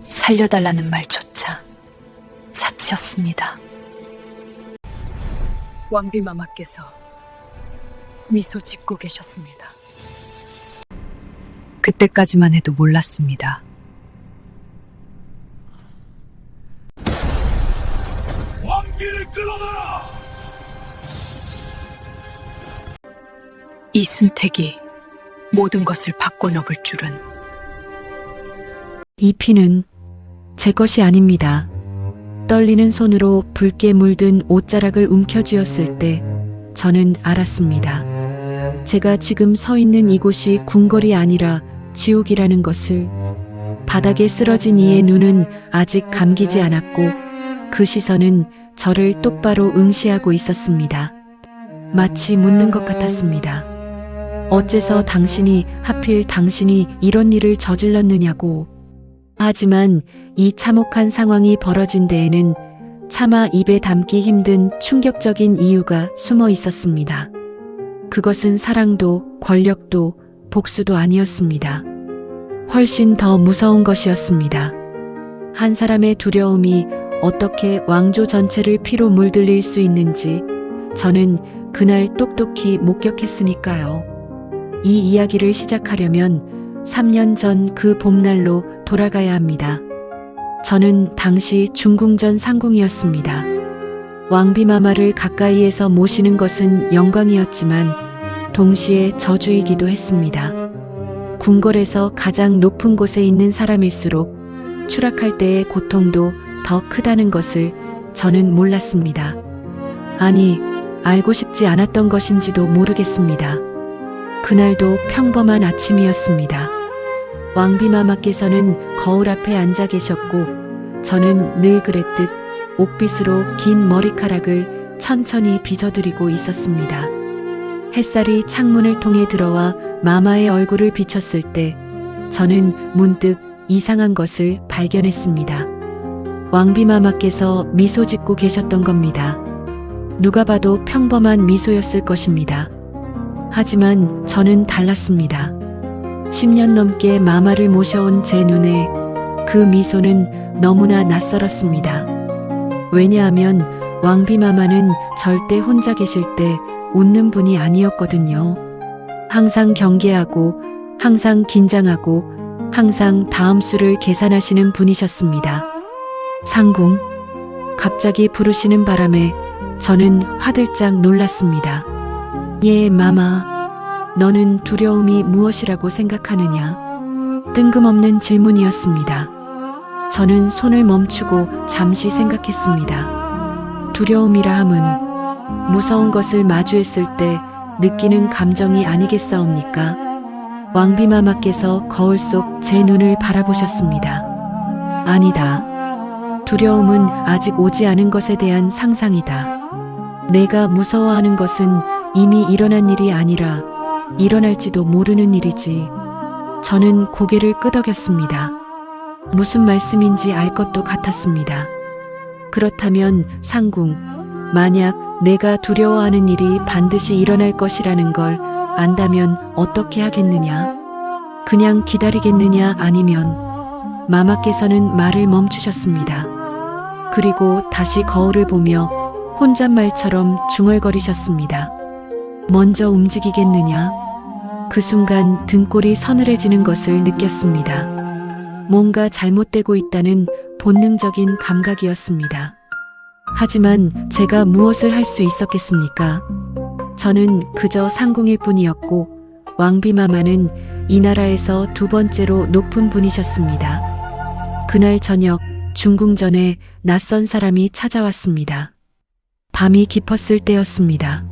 살려달라는 말조차 사치였습니다. 왕비마마께서 미소 짓고 계셨습니다. 그때까지만 해도 몰랐습니다. 왕비를 끌어내라! 이순택이 모든 것을 바꿔놓을 줄은. 이 피는 제 것이 아닙니다. 떨리는 손으로 붉게 물든 옷자락을 움켜쥐었을 때 저는 알았습니다. 제가 지금 서 있는 이곳이 궁궐이 아니라 지옥이라는 것을. 바닥에 쓰러진 이의 눈은 아직 감기지 않았고 그 시선은 저를 똑바로 응시하고 있었습니다. 마치 묻는 것 같았습니다. 어째서 하필 당신이 이런 일을 저질렀느냐고. 하지만 이 참혹한 상황이 벌어진 데에는 차마 입에 담기 힘든 충격적인 이유가 숨어 있었습니다. 그것은 사랑도 권력도 복수도 아니었습니다. 훨씬 더 무서운 것이었습니다. 한 사람의 두려움이 어떻게 왕조 전체를 피로 물들일 수 있는지 저는 그날 똑똑히 목격했으니까요. 이 이야기를 시작하려면 3년 전 그 봄날로 돌아가야 합니다. 저는 당시 중궁전 상궁이었습니다. 왕비마마를 가까이에서 모시는 것은 영광이었지만 동시에 저주이기도 했습니다. 궁궐에서 가장 높은 곳에 있는 사람일수록 추락할 때의 고통도 더 크다는 것을 저는 몰랐습니다. 아니, 알고 싶지 않았던 것인지도 모르겠습니다. 그날도 평범한 아침이었습니다. 왕비마마께서는 거울 앞에 앉아 계셨고 저는 늘 그랬듯 옥빛으로 긴 머리카락을 천천히 빗어드리고 있었습니다. 햇살이 창문을 통해 들어와 마마의 얼굴을 비췄을 때 저는 문득 이상한 것을 발견했습니다. 왕비마마께서 미소 짓고 계셨던 겁니다. 누가 봐도 평범한 미소였을 것입니다. 하지만 저는 달랐습니다. 10년 넘게 마마를 모셔온 제 눈에 그 미소는 너무나 낯설었습니다. 왜냐하면 왕비마마는 절대 혼자 계실 때 웃는 분이 아니었거든요. 항상 경계하고, 항상 긴장하고, 항상 다음 수를 계산하시는 분이셨습니다. 상궁, 갑자기 부르시는 바람에 저는 화들짝 놀랐습니다. 예, 마마. 너는 두려움이 무엇이라고 생각하느냐? 뜬금없는 질문이었습니다. 저는 손을 멈추고 잠시 생각했습니다. 두려움이라 함은 무서운 것을 마주했을 때 느끼는 감정이 아니겠사옵니까? 왕비마마께서 거울 속 제 눈을 바라보셨습니다. 아니다. 두려움은 아직 오지 않은 것에 대한 상상이다. 내가 무서워하는 것은 이미 일어난 일이 아니라 일어날지도 모르는 일이지. 저는 고개를 끄덕였습니다. 무슨 말씀인지 알 것도 같았습니다. 그렇다면 상궁, 만약 내가 두려워하는 일이 반드시 일어날 것이라는 걸 안다면 어떻게 하겠느냐? 그냥 기다리겠느냐? 아니면 마마께서는 말을 멈추셨습니다. 그리고 다시 거울을 보며 혼잣말처럼 중얼거리셨습니다. 먼저 움직이겠느냐? 그 순간 등골이 서늘해지는 것을 느꼈습니다. 뭔가 잘못되고 있다는 본능적인 감각이었습니다. 하지만 제가 무엇을 할 수 있었겠습니까? 저는 그저 상궁일 뿐이었고 왕비마마는 이 나라에서 두 번째로 높은 분이셨습니다. 그날 저녁 중궁전에 낯선 사람이 찾아왔습니다. 밤이 깊었을 때였습니다.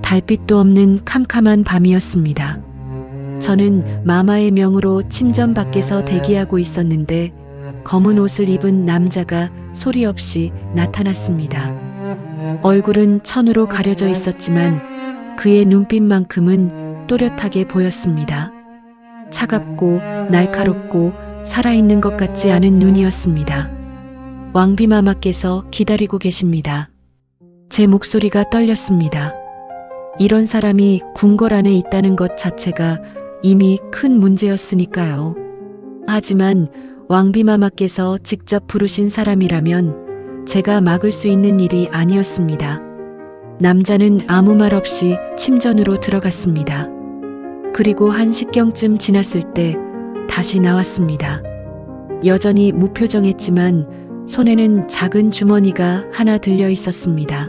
달빛도 없는 캄캄한 밤이었습니다. 저는 마마의 명으로 침전 밖에서 대기하고 있었는데 검은 옷을 입은 남자가 소리 없이 나타났습니다. 얼굴은 천으로 가려져 있었지만 그의 눈빛만큼은 또렷하게 보였습니다. 차갑고 날카롭고 살아있는 것 같지 않은 눈이었습니다. 왕비마마께서 기다리고 계십니다. 제 목소리가 떨렸습니다. 이런 사람이 궁궐 안에 있다는 것 자체가 이미 큰 문제였으니까요. 하지만 왕비마마께서 직접 부르신 사람이라면 제가 막을 수 있는 일이 아니었습니다. 남자는 아무 말 없이 침전으로 들어갔습니다. 그리고 한 10경쯤 지났을 때 다시 나왔습니다. 여전히 무표정했지만 손에는 작은 주머니가 하나 들려 있었습니다.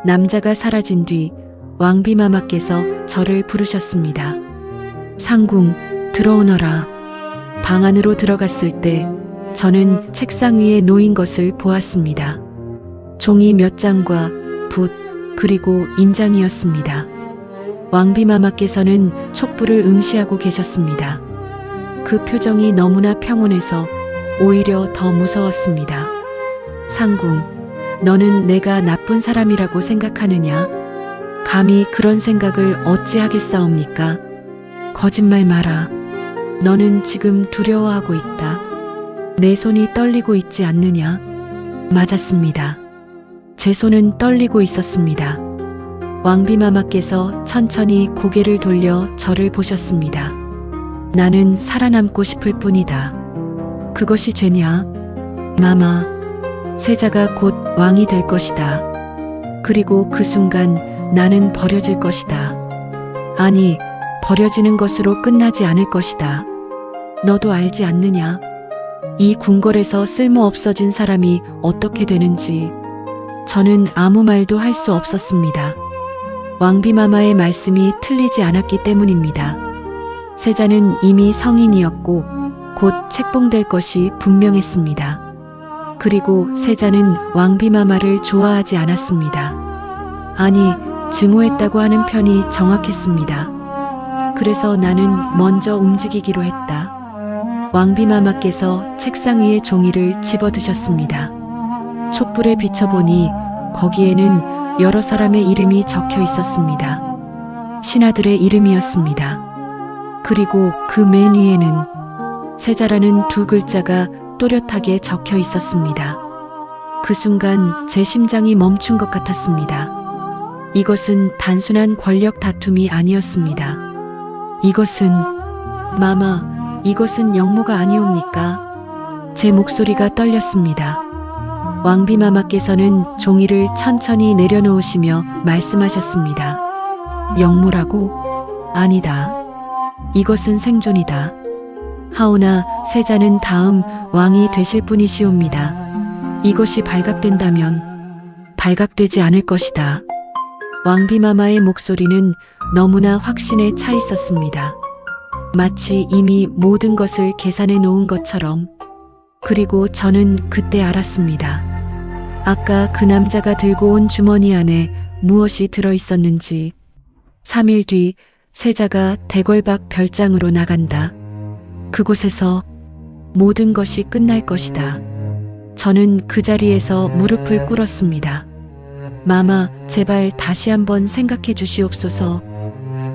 남자가 사라진 뒤 왕비마마께서 저를 부르셨습니다. 상궁, 들어오너라. 방 안으로 들어갔을 때 저는 책상 위에 놓인 것을 보았습니다. 종이 몇 장과 붓, 그리고 인장이었습니다. 왕비마마께서는 촛불을 응시하고 계셨습니다. 그 표정이 너무나 평온해서 오히려 더 무서웠습니다. 상궁, 너는 내가 나쁜 사람이라고 생각하느냐? 감히 그런 생각을 어찌하겠사옵니까? 거짓말 마라. 너는 지금 두려워하고 있다. 내 손이 떨리고 있지 않느냐? 맞았습니다. 제 손은 떨리고 있었습니다. 왕비마마께서 천천히 고개를 돌려 저를 보셨습니다. 나는 살아남고 싶을 뿐이다. 그것이 죄냐? 마마, 세자가 곧 왕이 될 것이다. 그리고 그 순간 나는 버려질 것이다. 아니, 버려지는 것으로 끝나지 않을 것이다. 너도 알지 않느냐? 이 궁궐에서 쓸모 없어진 사람이 어떻게 되는지. 저는 아무 말도 할 수 없었습니다. 왕비마마의 말씀이 틀리지 않았기 때문입니다. 세자는 이미 성인이었고 곧 책봉될 것이 분명했습니다. 그리고 세자는 왕비마마를 좋아하지 않았습니다. 아니, 증오했다고 하는 편이 정확했습니다. 그래서 나는 먼저 움직이기로 했다. 왕비마마께서 책상 위에 종이를 집어드셨습니다. 촛불에 비춰보니 거기에는 여러 사람의 이름이 적혀 있었습니다. 신하들의 이름이었습니다. 그리고 그 맨 위에는 세자라는 두 글자가 또렷하게 적혀 있었습니다. 그 순간 제 심장이 멈춘 것 같았습니다. 이것은 단순한 권력 다툼이 아니었습니다. 이것은, 마마, 이것은 영모가 아니옵니까? 제 목소리가 떨렸습니다. 왕비마마께서는 종이를 천천히 내려놓으시며 말씀하셨습니다. 영모라고? 아니다. 이것은 생존이다. 하오나 세자는 다음 왕이 되실 분이시옵니다. 이것이 발각된다면 발각되지 않을 것이다. 왕비마마의 목소리는 너무나 확신에 차 있었습니다. 마치 이미 모든 것을 계산해 놓은 것처럼. 그리고 저는 그때 알았습니다. 아까 그 남자가 들고 온 주머니 안에 무엇이 들어 있었는지. 3일 뒤 세자가 대궐밖 별장으로 나간다. 그곳에서 모든 것이 끝날 것이다. 저는 그 자리에서 무릎을 꿇었습니다. 마마, 제발 다시 한번 생각해 주시옵소서.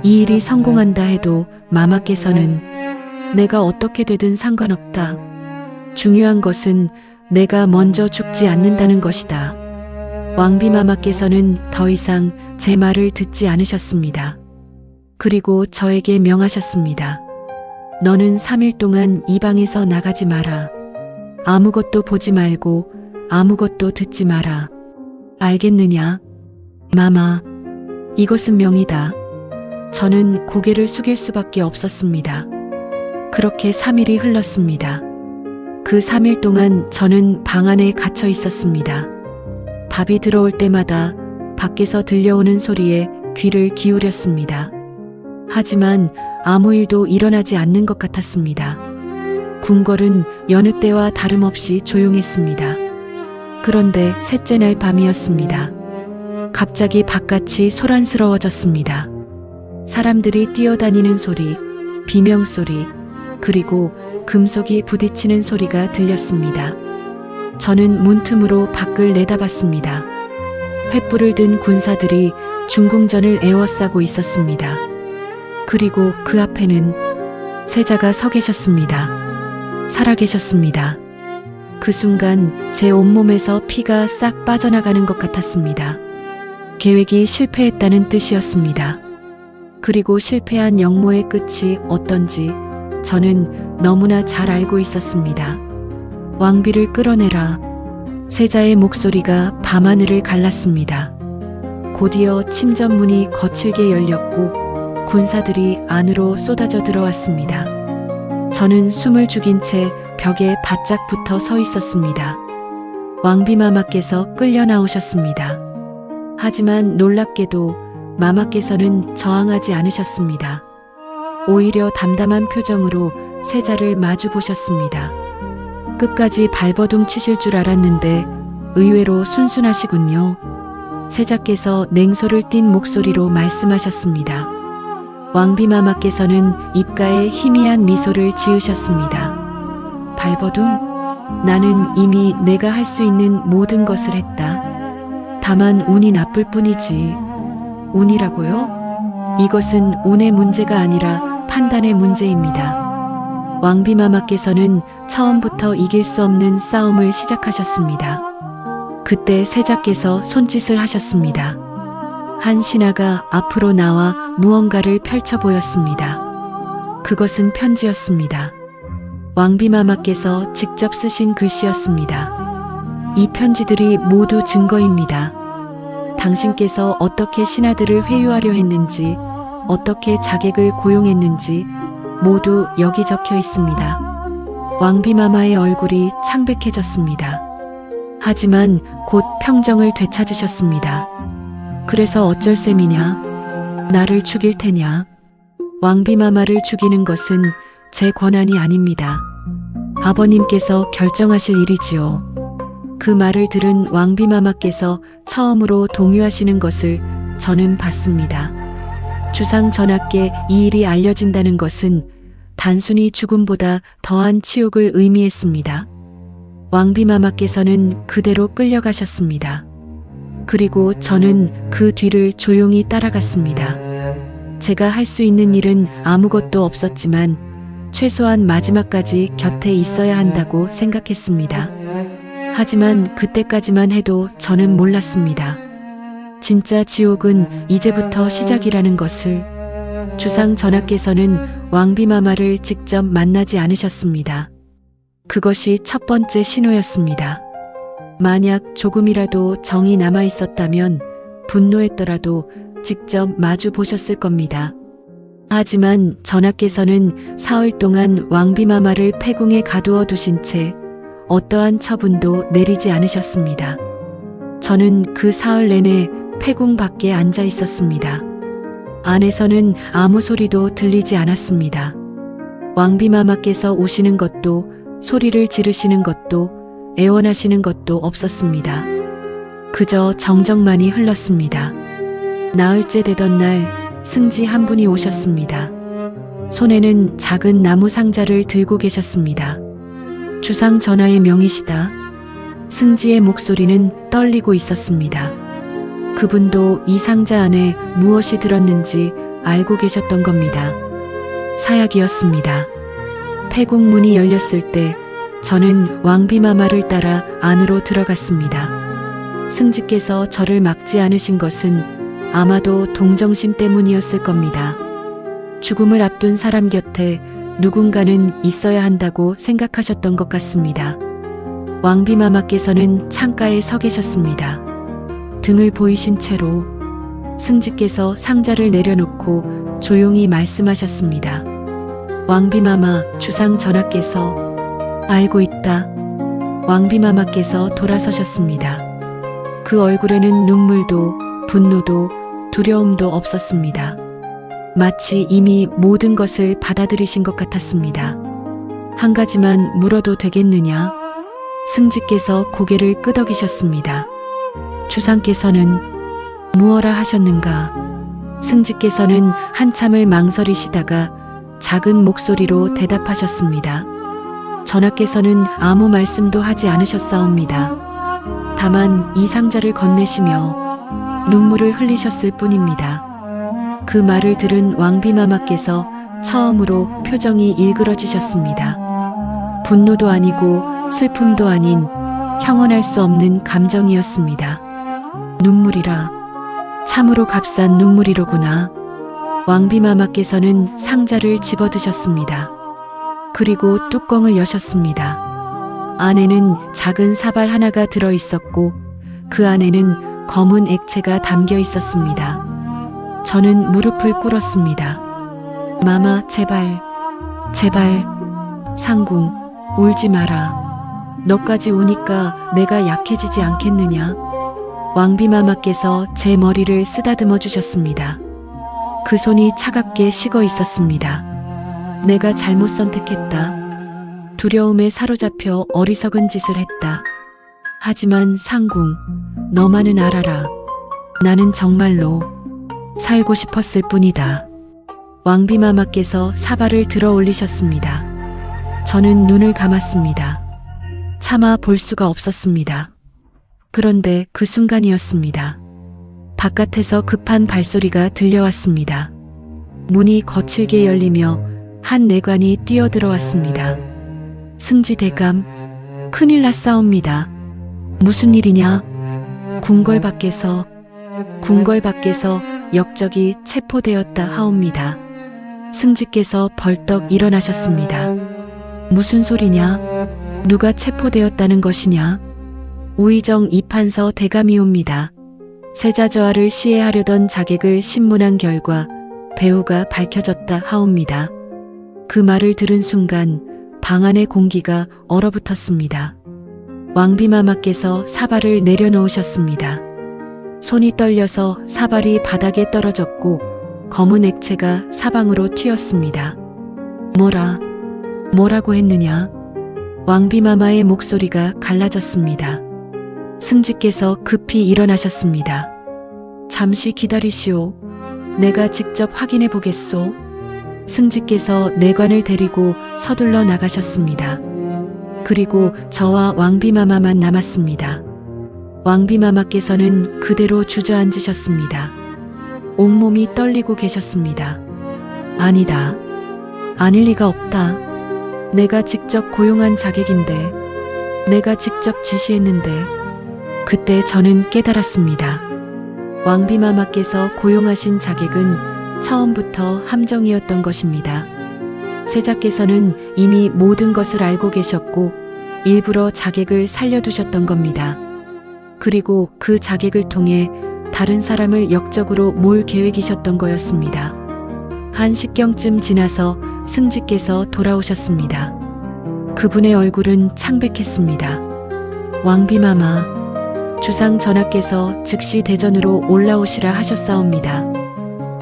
이 일이 성공한다 해도 마마께서는 내가 어떻게 되든 상관없다. 중요한 것은 내가 먼저 죽지 않는다는 것이다. 왕비마마께서는 더 이상 제 말을 듣지 않으셨습니다. 그리고 저에게 명하셨습니다. 너는 3일 동안 이 방에서 나가지 마라. 아무것도 보지 말고 아무것도 듣지 마라. 알겠느냐? 마마, 이것은 명이다. 저는 고개를 숙일 수밖에 없었습니다. 그렇게 3일이 흘렀습니다. 그 3일 동안 저는 방 안에 갇혀 있었습니다. 밥이 들어올 때마다 밖에서 들려오는 소리에 귀를 기울였습니다. 하지만 아무 일도 일어나지 않는 것 같았습니다. 궁궐은 여느 때와 다름없이 조용했습니다. 그런데 셋째 날 밤이었습니다. 갑자기 바깥이 소란스러워졌습니다. 사람들이 뛰어다니는 소리, 비명소리, 그리고 금속이 부딪히는 소리가 들렸습니다. 저는 문틈으로 밖을 내다봤습니다. 횃불을 든 군사들이 중궁전을 에워싸고 있었습니다. 그리고 그 앞에는 세자가 서 계셨습니다. 살아계셨습니다. 그 순간 제 온몸에서 피가 싹 빠져나가는 것 같았습니다. 계획이 실패했다는 뜻이었습니다. 그리고 실패한 영모의 끝이 어떤지 저는 너무나 잘 알고 있었습니다. 왕비를 끌어내라. 세자의 목소리가 밤하늘을 갈랐습니다. 곧이어 침전문이 거칠게 열렸고 군사들이 안으로 쏟아져 들어왔습니다. 저는 숨을 죽인 채 벽에 바짝 붙어 서 있었습니다. 왕비마마께서 끌려 나오셨습니다. 하지만 놀랍게도 마마께서는 저항하지 않으셨습니다. 오히려 담담한 표정으로 세자를 마주 보셨습니다. 끝까지 발버둥 치실 줄 알았는데 의외로 순순하시군요. 세자께서 냉소를 띤 목소리로 말씀하셨습니다. 왕비마마께서는 입가에 희미한 미소를 지으셨습니다. 발버둥? 나는 이미 내가 할 수 있는 모든 것을 했다. 다만 운이 나쁠 뿐이지. 운이라고요? 이것은 운의 문제가 아니라 판단의 문제입니다. 왕비마마께서는 처음부터 이길 수 없는 싸움을 시작하셨습니다. 그때 세자께서 손짓을 하셨습니다. 한 신하가 앞으로 나와 무언가를 펼쳐 보였습니다. 그것은 편지였습니다. 왕비마마께서 직접 쓰신 글씨였습니다. 이 편지들이 모두 증거입니다. 당신께서 어떻게 신하들을 회유하려 했는지, 어떻게 자객을 고용했는지 모두 여기 적혀 있습니다. 왕비마마의 얼굴이 창백해졌습니다. 하지만 곧 평정을 되찾으셨습니다. 그래서 어쩔 셈이냐? 나를 죽일 테냐? 왕비마마를 죽이는 것은 제 권한이 아닙니다. 아버님께서 결정하실 일이지요. 그 말을 들은 왕비마마께서 처음으로 동요하시는 것을 저는 봤습니다. 주상 전하께 이 일이 알려진다는 것은 단순히 죽음보다 더한 치욕을 의미했습니다. 왕비마마께서는 그대로 끌려가셨습니다. 그리고 저는 그 뒤를 조용히 따라갔습니다. 제가 할 수 있는 일은 아무것도 없었지만 최소한 마지막까지 곁에 있어야 한다고 생각했습니다. 하지만 그때까지만 해도 저는 몰랐습니다. 진짜 지옥은 이제부터 시작이라는 것을. 주상 전하께서는 왕비마마를 직접 만나지 않으셨습니다. 그것이 첫 번째 신호였습니다. 만약 조금이라도 정이 남아 있었다면 분노했더라도 직접 마주 보셨을 겁니다. 하지만 전하께서는 사흘 동안 왕비마마를 패궁에 가두어 두신 채 어떠한 처분도 내리지 않으셨습니다. 저는 그 사흘 내내 패궁 밖에 앉아 있었습니다. 안에서는 아무 소리도 들리지 않았습니다. 왕비마마께서 오시는 것도, 소리를 지르시는 것도, 애원하시는 것도 없었습니다. 그저 정적만이 흘렀습니다. 나흘째 되던 날 승지 한 분이 오셨습니다. 손에는 작은 나무 상자를 들고 계셨습니다. 주상 전하의 명이시다. 승지의 목소리는 떨리고 있었습니다. 그분도 이 상자 안에 무엇이 들었는지 알고 계셨던 겁니다. 사약이었습니다. 패궁 문이 열렸을 때 저는 왕비마마를 따라 안으로 들어갔습니다. 승지께서 저를 막지 않으신 것은 아마도 동정심 때문이었을 겁니다. 죽음을 앞둔 사람 곁에 누군가는 있어야 한다고 생각하셨던 것 같습니다. 왕비마마께서는 창가에 서 계셨습니다. 등을 보이신 채로. 승지께서 상자를 내려놓고 조용히 말씀하셨습니다. 왕비마마, 주상 전하께서 알고 있다. 왕비마마께서 돌아서셨습니다. 그 얼굴에는 눈물도 분노도 두려움도 없었습니다. 마치 이미 모든 것을 받아들이신 것 같았습니다. 한 가지만 물어도 되겠느냐? 승지께서 고개를 끄덕이셨습니다. 주상께서는 무엇라 하셨는가? 승지께서는 한참을 망설이시다가 작은 목소리로 대답하셨습니다. 전하께서는 아무 말씀도 하지 않으셨사옵니다. 다만 이 상자를 건네시며 눈물을 흘리셨을 뿐입니다. 그 말을 들은 왕비마마께서 처음으로 표정이 일그러지셨습니다. 분노도 아니고 슬픔도 아닌 형언할 수 없는 감정이었습니다. 눈물이라. 참으로 값싼 눈물이로구나. 왕비마마께서는 상자를 집어드셨습니다. 그리고 뚜껑을 여셨습니다. 안에는 작은 사발 하나가 들어 있었고 그 안에는 검은 액체가 담겨 있었습니다. 저는 무릎을 꿇었습니다. 마마, 제발, 제발, 상궁, 울지 마라. 너까지 우니까 내가 약해지지 않겠느냐? 왕비마마께서 제 머리를 쓰다듬어 주셨습니다. 그 손이 차갑게 식어 있었습니다. 내가 잘못 선택했다. 두려움에 사로잡혀 어리석은 짓을 했다. 하지만 상궁, 너만은 알아라. 나는 정말로 살고 싶었을 뿐이다. 왕비마마께서 사발을 들어 올리셨습니다. 저는 눈을 감았습니다. 차마 볼 수가 없었습니다. 그런데 그 순간이었습니다. 바깥에서 급한 발소리가 들려왔습니다. 문이 거칠게 열리며 한 내관이 뛰어들어왔습니다. 승지대감, 큰일 났사옵니다. 무슨 일이냐? 궁궐 밖에서 역적이 체포되었다 하옵니다. 승지께서 벌떡 일어나셨습니다. 무슨 소리냐? 누가 체포되었다는 것이냐? 우의정 이판서 대감이옵니다. 세자저하를 시해하려던 자객을 신문한 결과 배우가 밝혀졌다 하옵니다. 그 말을 들은 순간 방 안의 공기가 얼어붙었습니다. 왕비마마께서 사발을 내려놓으셨습니다. 손이 떨려서 사발이 바닥에 떨어졌고 검은 액체가 사방으로 튀었습니다. 뭐라고 했느냐? 왕비마마의 목소리가 갈라졌습니다. 승지께서 급히 일어나셨습니다. 잠시 기다리시오. 내가 직접 확인해 보겠소. 승지께서 내관을 데리고 서둘러 나가셨습니다. 그리고 저와 왕비마마만 남았습니다. 왕비마마께서는 그대로 주저앉으셨습니다. 온몸이 떨리고 계셨습니다. 아니다. 아닐 리가 없다. 내가 직접 고용한 자객인데, 내가 직접 지시했는데, 그때 저는 깨달았습니다. 왕비마마께서 고용하신 자객은 처음부터 함정이었던 것입니다. 세자께서는 이미 모든 것을 알고 계셨고 일부러 자객을 살려두셨던 겁니다. 그리고 그 자객을 통해 다른 사람을 역적으로 몰 계획이셨던 거였습니다. 한 식경쯤 지나서 승지께서 돌아오셨습니다. 그분의 얼굴은 창백했습니다. 왕비마마, 주상 전하께서 즉시 대전으로 올라오시라 하셨사옵니다.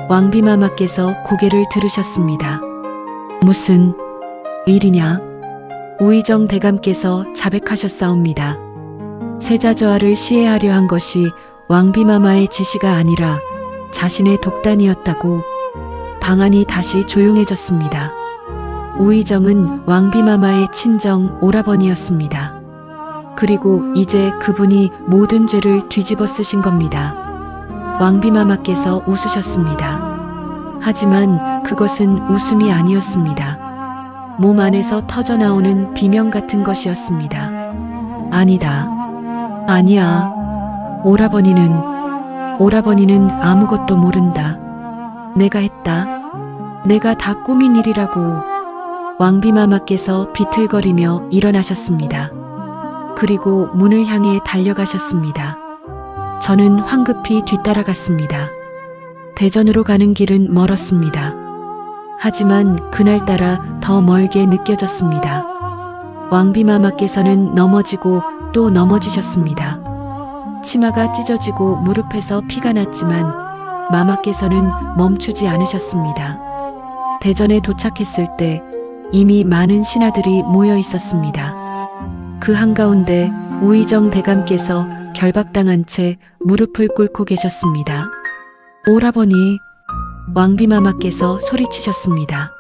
왕비마마께서 고개를 들으셨습니다. 무슨 일이냐? 우의정 대감께서 자백하셨사옵니다. 세자저하를 시해하려 한 것이 왕비마마의 지시가 아니라 자신의 독단이었다고. 방안이 다시 조용해졌습니다. 우의정은 왕비마마의 친정 오라버니였습니다. 그리고 이제 그분이 모든 죄를 뒤집어 쓰신 겁니다. 왕비마마께서 웃으셨습니다. 하지만 그것은 웃음이 아니었습니다. 몸 안에서 터져나오는 비명 같은 것이었습니다. 아니다. 아니야. 오라버니는 아무것도 모른다. 내가 했다. 내가 다 꾸민 일이라고. 왕비마마께서 비틀거리며 일어나셨습니다. 그리고 문을 향해 달려가셨습니다. 저는 황급히 뒤따라갔습니다. 대전으로 가는 길은 멀었습니다. 하지만 그날따라 더 멀게 느껴졌습니다. 왕비마마께서는 넘어지고 또 넘어지셨습니다. 치마가 찢어지고 무릎에서 피가 났지만 마마께서는 멈추지 않으셨습니다. 대전에 도착했을 때 이미 많은 신하들이 모여 있었습니다. 그 한가운데 우의정 대감께서 결박당한 채 무릎을 꿇고 계셨습니다. 오라버니, 왕비마마께서 소리치셨습니다.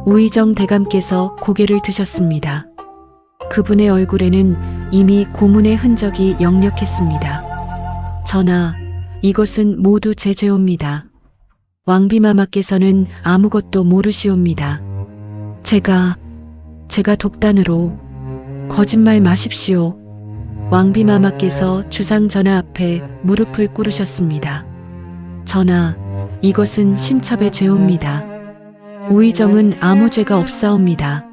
우의정 대감께서 고개를 드셨습니다. 그분의 얼굴에는 이미 고문의 흔적이 역력했습니다. 전하, 이것은 모두 제 죄옵니다. 왕비마마께서는 아무것도 모르시옵니다. 제가 독단으로. 거짓말 마십시오. 왕비마마께서 주상 전하 앞에 무릎을 꿇으셨습니다. 전하, 이것은 신첩의 죄옵니다. 우의정은 아무 죄가 없사옵니다.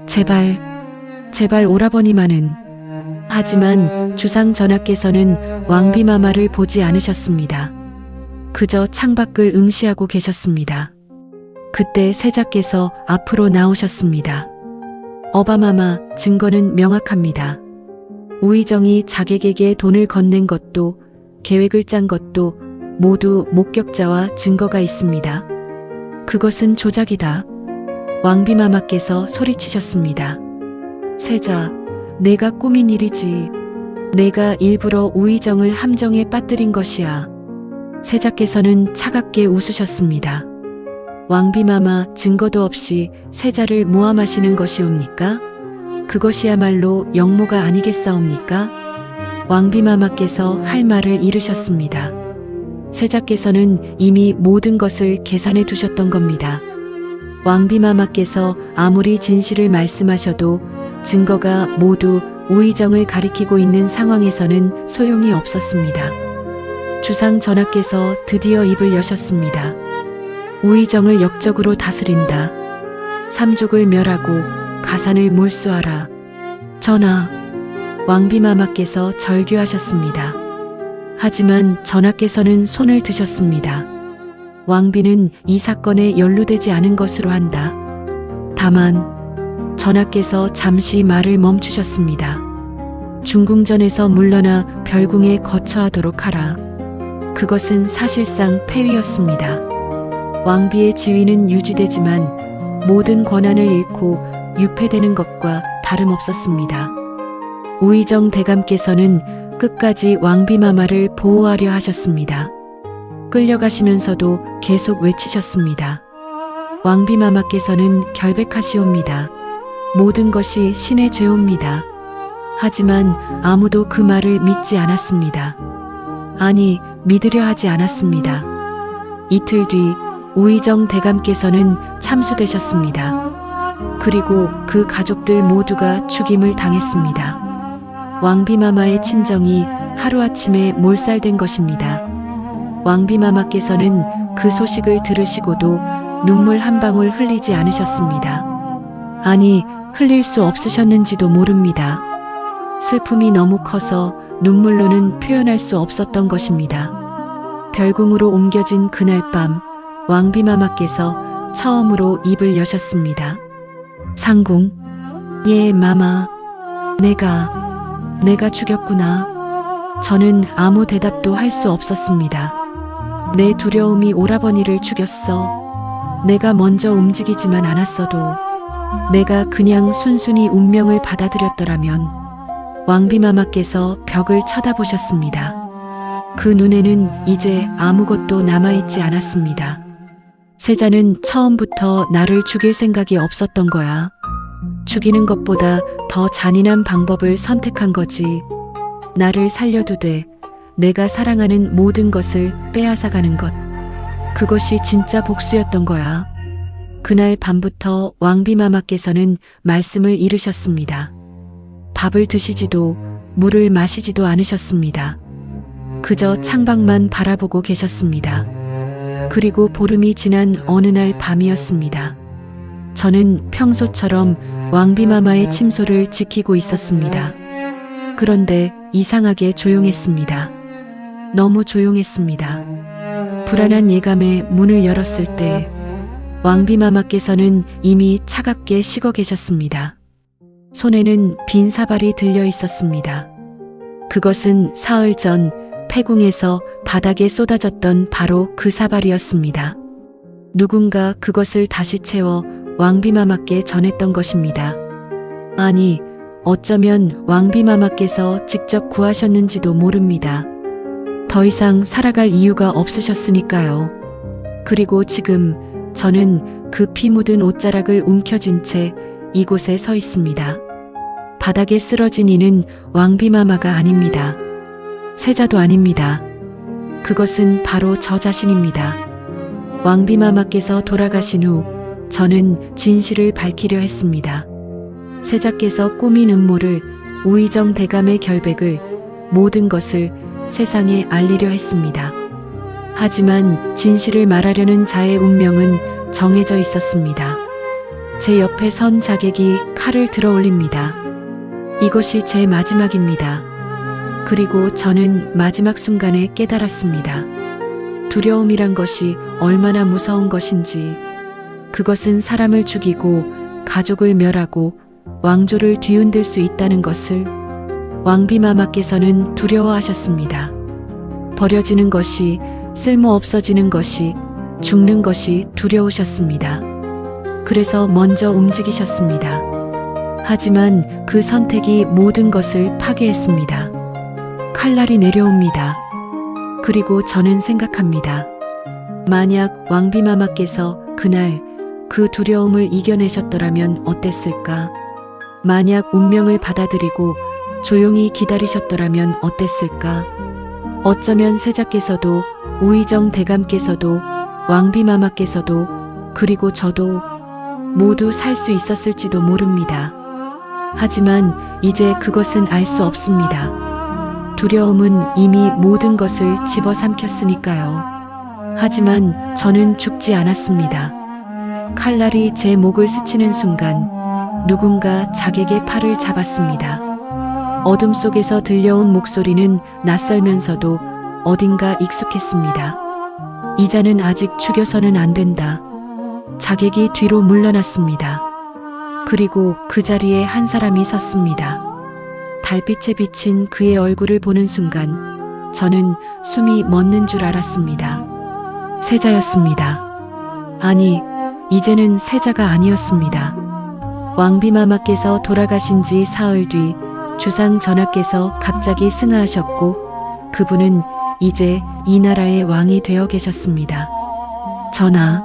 제발 오라버니만은. 하지만 주상 전하께서는 왕비마마를 보지 않으셨습니다. 그저 창밖을 응시하고 계셨습니다. 그때 세자께서 앞으로 나오셨습니다. 어바마마, 증거는 명확합니다. 우의정이 자객에게 돈을 건넨 것도 계획을 짠 것도 모두 목격자와 증거가 있습니다. 그것은 조작이다. 왕비마마께서 소리치셨습니다. 세자, 내가 꾸민 일이지. 내가 일부러 우의정을 함정에 빠뜨린 것이야. 세자께서는 차갑게 웃으셨습니다. 왕비마마, 증거도 없이 세자를 모함하시는 것이옵니까? 그것이야말로 역모가 아니겠사옵니까? 왕비마마께서 할 말을 잃으셨습니다. 세자께서는 이미 모든 것을 계산해 두셨던 겁니다. 왕비마마께서 아무리 진실을 말씀하셔도 증거가 모두 우의정을 가리키고 있는 상황에서는 소용이 없었습니다. 주상 전하께서 드디어 입을 여셨습니다. 우의정을 역적으로 다스린다. 삼족을 멸하고 가산을 몰수하라. 전하, 왕비마마께서 절규하셨습니다. 하지만 전하께서는 손을 드셨습니다. 왕비는 이 사건에 연루되지 않은 것으로 한다. 다만 전하께서 잠시 말을 멈추셨습니다. 중궁전에서 물러나 별궁에 거처하도록 하라. 그것은 사실상 폐위였습니다. 왕비의 지위는 유지되지만 모든 권한을 잃고 유폐되는 것과 다름없었습니다. 우의정 대감께서는 끝까지 왕비마마를 보호하려 하셨습니다. 끌려가시면서도 계속 외치셨습니다. 왕비마마께서는 결백하시옵니다. 모든 것이 신의 죄옵니다. 하지만 아무도 그 말을 믿지 않았습니다. 아니, 믿으려 하지 않았습니다. 이틀 뒤 우의정 대감께서는 참수되셨습니다. 그리고 그 가족들 모두가 죽임을 당했습니다. 왕비마마의 친정이 하루아침에 몰살된 것입니다. 왕비마마께서는 그 소식을 들으시고도 눈물 한 방울 흘리지 않으셨습니다. 아니, 흘릴 수 없으셨는지도 모릅니다. 슬픔이 너무 커서 눈물로는 표현할 수 없었던 것입니다. 별궁으로 옮겨진 그날 밤 왕비마마께서 처음으로 입을 여셨습니다. 상궁, 예, 마마. 내가 죽였구나. 저는 아무 대답도 할 수 없었습니다. 내 두려움이 오라버니를 죽였어. 내가 먼저 움직이지만 않았어도, 내가 그냥 순순히 운명을 받아들였더라면. 왕비마마께서 벽을 쳐다보셨습니다. 그 눈에는 이제 아무것도 남아있지 않았습니다. 세자는 처음부터 나를 죽일 생각이 없었던 거야. 죽이는 것보다 더 잔인한 방법을 선택한 거지. 나를 살려두되 내가 사랑하는 모든 것을 빼앗아가는 것. 그것이 진짜 복수였던 거야. 그날 밤부터 왕비마마께서는 말씀을 잃으셨습니다. 밥을 드시지도 물을 마시지도 않으셨습니다. 그저 창밖만 바라보고 계셨습니다. 그리고 보름이 지난 어느 날 밤이었습니다. 저는 평소처럼 왕비마마의 침소를 지키고 있었습니다. 그런데 이상하게 조용했습니다. 너무 조용했습니다. 불안한 예감에 문을 열었을 때 왕비마마께서는 이미 차갑게 식어 계셨습니다. 손에는 빈 사발이 들려 있었습니다. 그것은 사흘 전 폐궁에서 바닥에 쏟아졌던 바로 그 사발이었습니다. 누군가 그것을 다시 채워 왕비마마께 전했던 것입니다. 아니, 어쩌면 왕비마마께서 직접 구하셨는지도 모릅니다. 더 이상 살아갈 이유가 없으셨으니까요. 그리고 지금 저는 그 피 묻은 옷자락을 움켜쥔 채 이곳에 서 있습니다. 바닥에 쓰러진 이는 왕비마마가 아닙니다. 세자도 아닙니다. 그것은 바로 저 자신입니다. 왕비마마께서 돌아가신 후 저는 진실을 밝히려 했습니다. 세자께서 꾸민 음모를, 우의정 대감의 결백을, 모든 것을 세상에 알리려 했습니다. 하지만 진실을 말하려는 자의 운명은 정해져 있었습니다. 제 옆에 선 자객이 칼을 들어 올립니다. 이것이 제 마지막입니다. 그리고 저는 마지막 순간에 깨달았습니다. 두려움이란 것이 얼마나 무서운 것인지, 그것은 사람을 죽이고 가족을 멸하고 왕조를 뒤흔들 수 있다는 것을 왕비마마께서는 두려워하셨습니다. 버려지는 것이, 쓸모 없어지는 것이, 죽는 것이 두려우셨습니다. 그래서 먼저 움직이셨습니다. 하지만 그 선택이 모든 것을 파괴했습니다. 칼날이 내려옵니다. 그리고 저는 생각합니다. 만약 왕비마마께서 그날 그 두려움을 이겨내셨더라면 어땠을까? 만약 운명을 받아들이고 조용히 기다리셨더라면 어땠을까? 어쩌면 세자께서도, 우의정 대감께서도, 왕비마마께서도, 그리고 저도 모두 살 수 있었을지도 모릅니다. 하지만 이제 그것은 알 수 없습니다. 두려움은 이미 모든 것을 집어삼켰으니까요. 하지만 저는 죽지 않았습니다. 칼날이 제 목을 스치는 순간 누군가 자객의 팔을 잡았습니다. 어둠 속에서 들려온 목소리는 낯설면서도 어딘가 익숙했습니다. 이자는 아직 죽여서는 안 된다. 자객이 뒤로 물러났습니다. 그리고 그 자리에 한 사람이 섰습니다. 달빛에 비친 그의 얼굴을 보는 순간 저는 숨이 멎는 줄 알았습니다. 세자였습니다. 아니, 이제는 세자가 아니었습니다. 왕비마마께서 돌아가신 지 사흘 뒤 주상 전하께서 갑자기 승하하셨고 그분은 이제 이 나라의 왕이 되어 계셨습니다. 전하,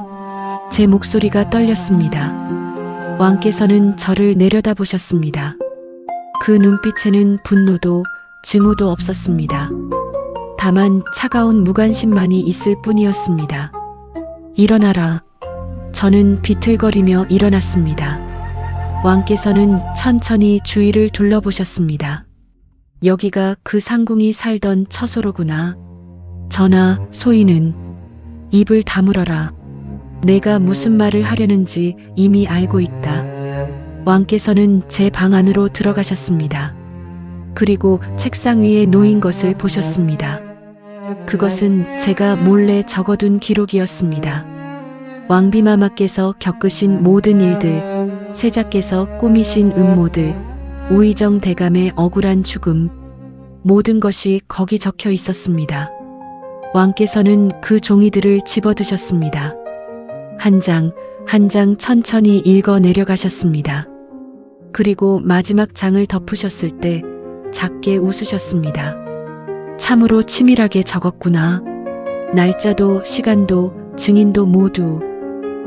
제 목소리가 떨렸습니다. 왕께서는 저를 내려다보셨습니다. 그 눈빛에는 분노도 증오도 없었습니다. 다만 차가운 무관심만이 있을 뿐이었습니다. 일어나라. 저는 비틀거리며 일어났습니다. 왕께서는 천천히 주위를 둘러보셨습니다. 여기가 그 상궁이 살던 처소로구나. 전하, 소인은 입을 다물어라. 내가 무슨 말을 하려는지 이미 알고 있다. 왕께서는 제 방 안으로 들어가셨습니다. 그리고 책상 위에 놓인 것을 보셨습니다. 그것은 제가 몰래 적어둔 기록이었습니다. 왕비마마께서 겪으신 모든 일들, 세자께서 꾸미신 음모들, 우의정 대감의 억울한 죽음, 모든 것이 거기 적혀 있었습니다. 왕께서는 그 종이들을 집어드셨습니다. 한 장, 한 장 천천히 읽어 내려가셨습니다. 그리고 마지막 장을 덮으셨을 때 작게 웃으셨습니다. 참으로 치밀하게 적었구나. 날짜도 시간도 증인도 모두.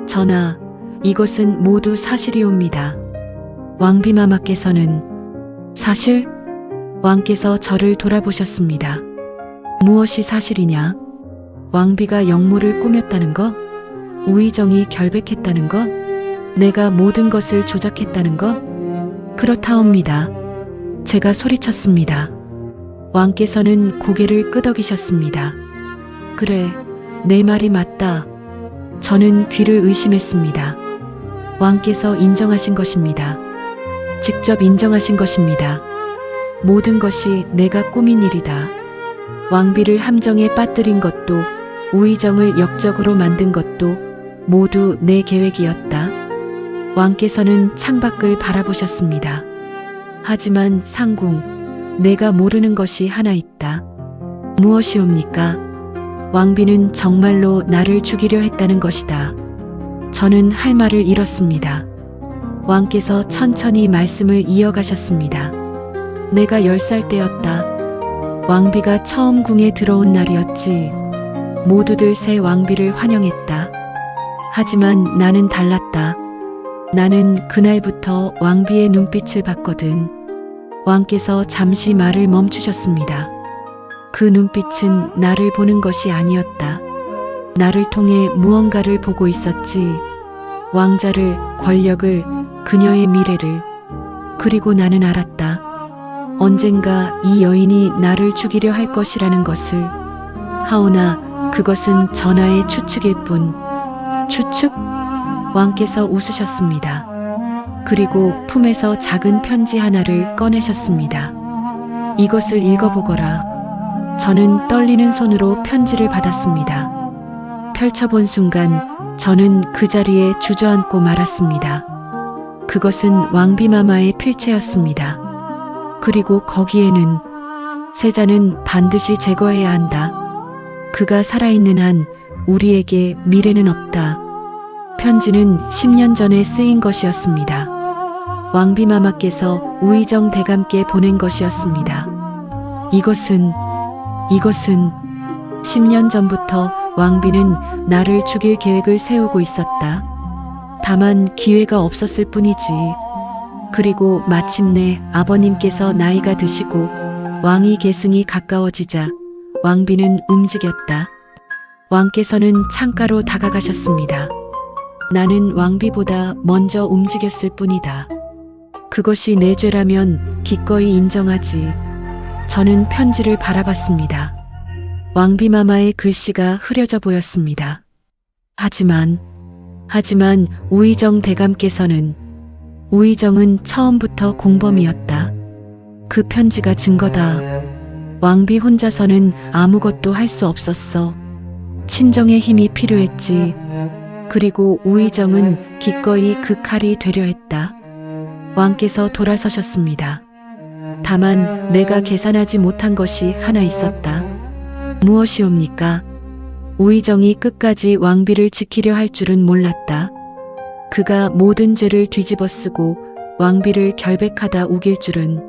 전하, 이것은 모두 사실이옵니다. 왕비마마께서는 사실? 왕께서 저를 돌아보셨습니다. 무엇이 사실이냐? 왕비가 역모를 꾸몄다는 것? 우의정이 결백했다는 것? 내가 모든 것을 조작했다는 것? 그렇다옵니다. 제가 소리쳤습니다. 왕께서는 고개를 끄덕이셨습니다. 그래, 내 말이 맞다. 저는 귀를 의심했습니다. 왕께서 인정하신 것입니다. 직접 인정하신 것입니다. 모든 것이 내가 꾸민 일이다. 왕비를 함정에 빠뜨린 것도, 우의정을 역적으로 만든 것도 모두 내 계획이었다. 왕께서는 창밖을 바라보셨습니다. 하지만 상궁, 내가 모르는 것이 하나 있다. 무엇이옵니까? 왕비는 정말로 나를 죽이려 했다는 것이다. 저는 할 말을 잃었습니다. 왕께서 천천히 말씀을 이어가셨습니다. 내가 10살 때였다. 왕비가 처음 궁에 들어온 날이었지. 모두들 새 왕비를 환영했다. 하지만 나는 달랐다. 나는 그날부터 왕비의 눈빛을 봤거든. 왕께서 잠시 말을 멈추셨습니다. 그 눈빛은 나를 보는 것이 아니었다. 나를 통해 무언가를 보고 있었지. 왕자를, 권력을, 그녀의 미래를. 그리고 나는 알았다. 언젠가 이 여인이 나를 죽이려 할 것이라는 것을. 하오나 그것은 전하의 추측일 뿐. 추측? 왕께서 웃으셨습니다. 그리고 품에서 작은 편지 하나를 꺼내셨습니다. 이것을 읽어보거라. 저는 떨리는 손으로 편지를 받았습니다. 펼쳐본 순간 저는 그 자리에 주저앉고 말았습니다. 그것은 왕비마마의 필체였습니다. 그리고 거기에는 세자는 반드시 제거해야 한다. 그가 살아있는 한 우리에게 미래는 없다. 편지는 10년 전에 쓰인 것이었습니다. 왕비마마께서 우의정 대감께 보낸 것이었습니다. 이것은 10년 전부터 왕비는 나를 죽일 계획을 세우고 있었다. 다만 기회가 없었을 뿐이지. 그리고 마침내 아버님께서 나이가 드시고 왕위 계승이 가까워지자 왕비는 움직였다. 왕께서는 창가로 다가가셨습니다. 나는 왕비보다 먼저 움직였을 뿐이다. 그것이 내 죄라면 기꺼이 인정하지. 저는 편지를 바라봤습니다. 왕비마마의 글씨가 흐려져 보였습니다. 하지만 우의정 대감께서는 우의정은 처음부터 공범이었다. 그 편지가 증거다. 왕비 혼자서는 아무것도 할 수 없었어. 친정의 힘이 필요했지. 그리고 우의정은 기꺼이 그 칼이 되려 했다. 왕께서 돌아서셨습니다. 다만 내가 계산하지 못한 것이 하나 있었다. 무엇이옵니까? 우의정이 끝까지 왕비를 지키려 할 줄은 몰랐다. 그가 모든 죄를 뒤집어 쓰고 왕비를 결백하다 우길 줄은.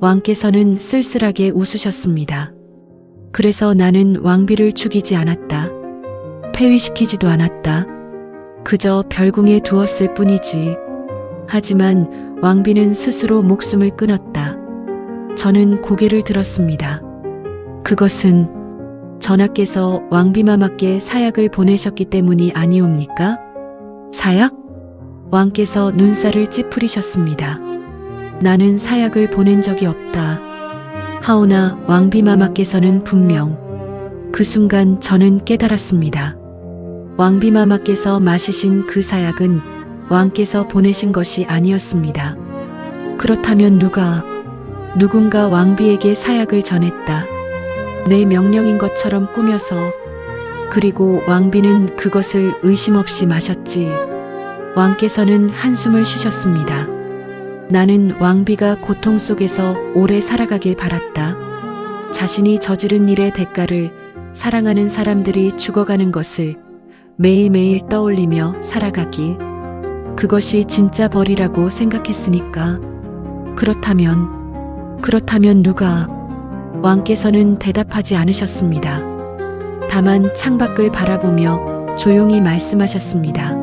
왕께서는 쓸쓸하게 웃으셨습니다. 그래서 나는 왕비를 죽이지 않았다. 폐위시키지도 않았다. 그저 별궁에 두었을 뿐이지. 하지만 왕비는 스스로 목숨을 끊었다. 저는 고개를 들었습니다. 그것은 전하께서 왕비마마께 사약을 보내셨기 때문이 아니옵니까? 사약? 왕께서 눈살을 찌푸리셨습니다. 나는 사약을 보낸 적이 없다. 하오나 왕비마마께서는 분명. 그 순간 저는 깨달았습니다. 왕비마마께서 마시신 그 사약은 왕께서 보내신 것이 아니었습니다. 그렇다면 누군가 왕비에게 사약을 전했다. 내 명령인 것처럼 꾸며서. 그리고 왕비는 그것을 의심 없이 마셨지. 왕께서는 한숨을 쉬셨습니다. 나는 왕비가 고통 속에서 오래 살아가길 바랐다. 자신이 저지른 일의 대가를 사랑하는 사람들이 죽어가는 것을 매일매일 떠올리며 살아가길. 그것이 진짜 벌이라고 생각했으니까. 그렇다면 누가? 왕께서는 대답하지 않으셨습니다. 다만 창밖을 바라보며 조용히 말씀하셨습니다.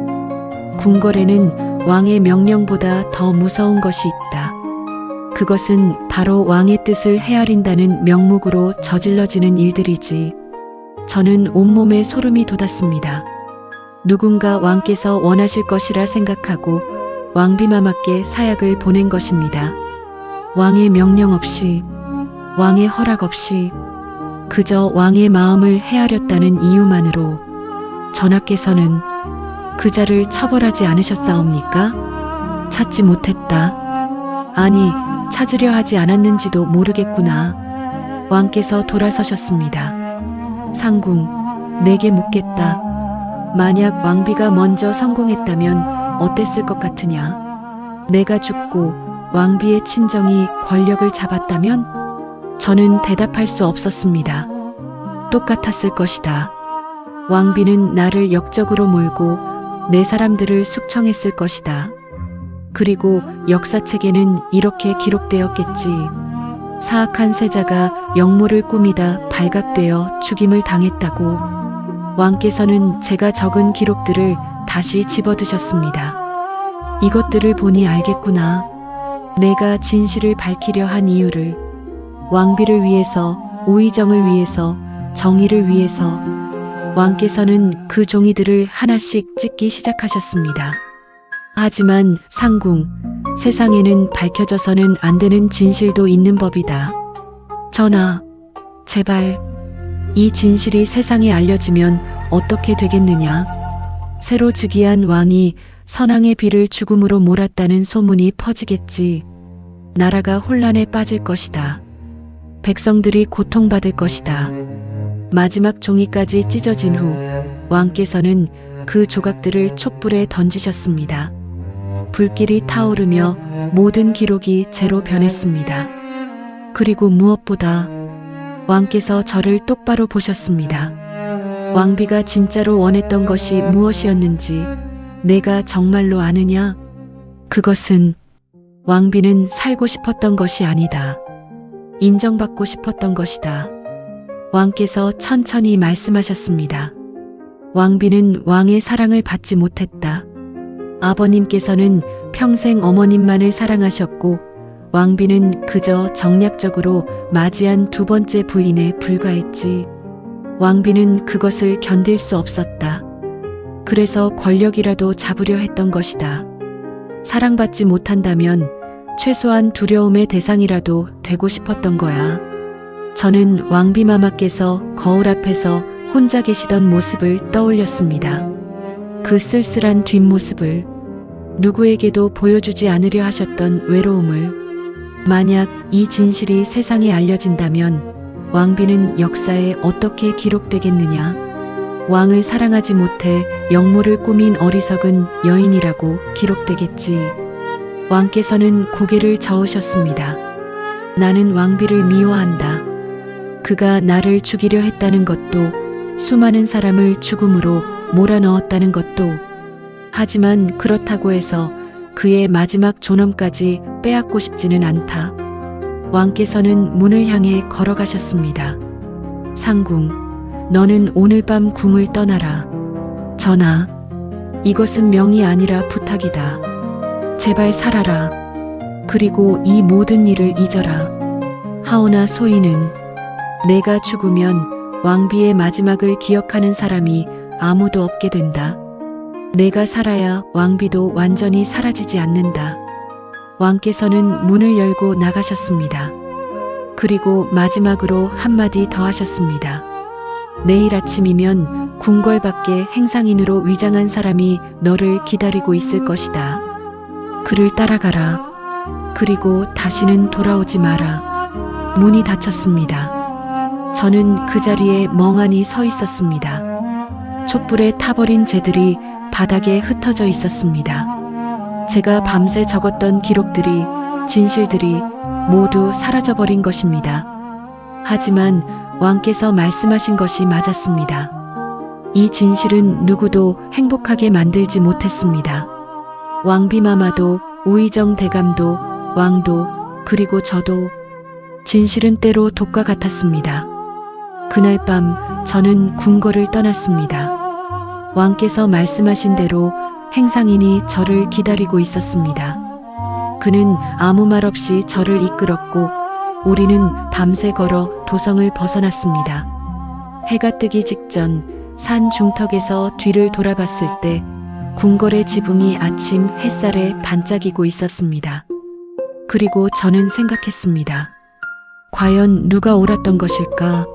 궁궐에는 왕의 명령보다 더 무서운 것이 있다. 그것은 바로 왕의 뜻을 헤아린다는 명목으로 저질러지는 일들이지. 저는 온몸에 소름이 돋았습니다. 누군가 왕께서 원하실 것이라 생각하고 왕비마마께 사약을 보낸 것입니다. 왕의 명령 없이, 왕의 허락 없이, 그저 왕의 마음을 헤아렸다는 이유만으로 전하께서는 그자를 처벌하지 않으셨사옵니까? 찾지 못했다. 아니, 찾으려 하지 않았는지도 모르겠구나. 왕께서 돌아서셨습니다. 상궁, 내게 묻겠다. 만약 왕비가 먼저 성공했다면 어땠을 것 같으냐? 내가 죽고 왕비의 친정이 권력을 잡았다면? 저는 대답할 수 없었습니다. 똑같았을 것이다. 왕비는 나를 역적으로 몰고 내 사람들을 숙청했을 것이다. 그리고 역사책에는 이렇게 기록되었겠지. 사악한 세자가 역모를 꾸미다 발각되어 죽임을 당했다고. 왕께서는 제가 적은 기록들을 다시 집어드셨습니다. 이것들을 보니 알겠구나. 내가 진실을 밝히려 한 이유를. 왕비를 위해서, 우의정을 위해서, 정의를 위해서. 왕께서는 그 종이들을 하나씩 찢기 시작하셨습니다. 하지만 상궁, 세상에는 밝혀져서는 안 되는 진실도 있는 법이다. 전하, 제발 이 진실이 세상에 알려지면 어떻게 되겠느냐? 새로 즉위한 왕이 선왕의 비를 죽음으로 몰았다는 소문이 퍼지겠지. 나라가 혼란에 빠질 것이다. 백성들이 고통받을 것이다. 마지막 종이까지 찢어진 후 왕께서는 그 조각들을 촛불에 던지셨습니다. 불길이 타오르며 모든 기록이 재로 변했습니다. 그리고 무엇보다 왕께서 저를 똑바로 보셨습니다. 왕비가 진짜로 원했던 것이 무엇이었는지 내가 정말로 아느냐? 그것은 왕비는 살고 싶었던 것이 아니다. 인정받고 싶었던 것이다. 왕께서 천천히 말씀하셨습니다. 왕비는 왕의 사랑을 받지 못했다. 아버님께서는 평생 어머님만을 사랑하셨고 왕비는 그저 정략적으로 맞이한 두 번째 부인에 불과했지. 왕비는 그것을 견딜 수 없었다. 그래서 권력이라도 잡으려 했던 것이다. 사랑받지 못한다면 최소한 두려움의 대상이라도 되고 싶었던 거야. 저는 왕비마마께서 거울 앞에서 혼자 계시던 모습을 떠올렸습니다. 그 쓸쓸한 뒷모습을, 누구에게도 보여주지 않으려 하셨던 외로움을. 만약 이 진실이 세상에 알려진다면 왕비는 역사에 어떻게 기록되겠느냐? 왕을 사랑하지 못해 역모를 꾸민 어리석은 여인이라고 기록되겠지. 왕께서는 고개를 저으셨습니다. 나는 왕비를 미워한다. 그가 나를 죽이려 했다는 것도, 수많은 사람을 죽음으로 몰아넣었다는 것도. 하지만 그렇다고 해서 그의 마지막 존엄까지 빼앗고 싶지는 않다. 왕께서는 문을 향해 걸어가셨습니다. 상궁, 너는 오늘 밤 궁을 떠나라. 전하, 이것은 명이 아니라 부탁이다. 제발 살아라. 그리고 이 모든 일을 잊어라. 하오나 소인은 내가 죽으면 왕비의 마지막을 기억하는 사람이 아무도 없게 된다. 내가 살아야 왕비도 완전히 사라지지 않는다. 왕께서는 문을 열고 나가셨습니다. 그리고 마지막으로 한마디 더 하셨습니다. 내일 아침이면 궁궐 밖에 행상인으로 위장한 사람이 너를 기다리고 있을 것이다. 그를 따라가라. 그리고 다시는 돌아오지 마라. 문이 닫혔습니다. 저는 그 자리에 멍하니 서 있었습니다. 촛불에 타버린 재들이 바닥에 흩어져 있었습니다. 제가 밤새 적었던 기록들이, 진실들이 모두 사라져버린 것입니다. 하지만 왕께서 말씀하신 것이 맞았습니다. 이 진실은 누구도 행복하게 만들지 못했습니다. 왕비마마도, 우의정 대감도, 왕도, 그리고 저도. 진실은 때로 독과 같았습니다. 그날 밤 저는 궁궐을 떠났습니다. 왕께서 말씀하신 대로 행상인이 저를 기다리고 있었습니다. 그는 아무 말 없이 저를 이끌었고 우리는 밤새 걸어 도성을 벗어났습니다. 해가 뜨기 직전 산 중턱에서 뒤를 돌아봤을 때 궁궐의 지붕이 아침 햇살에 반짝이고 있었습니다. 그리고 저는 생각했습니다. 과연 누가 옳았던 것일까?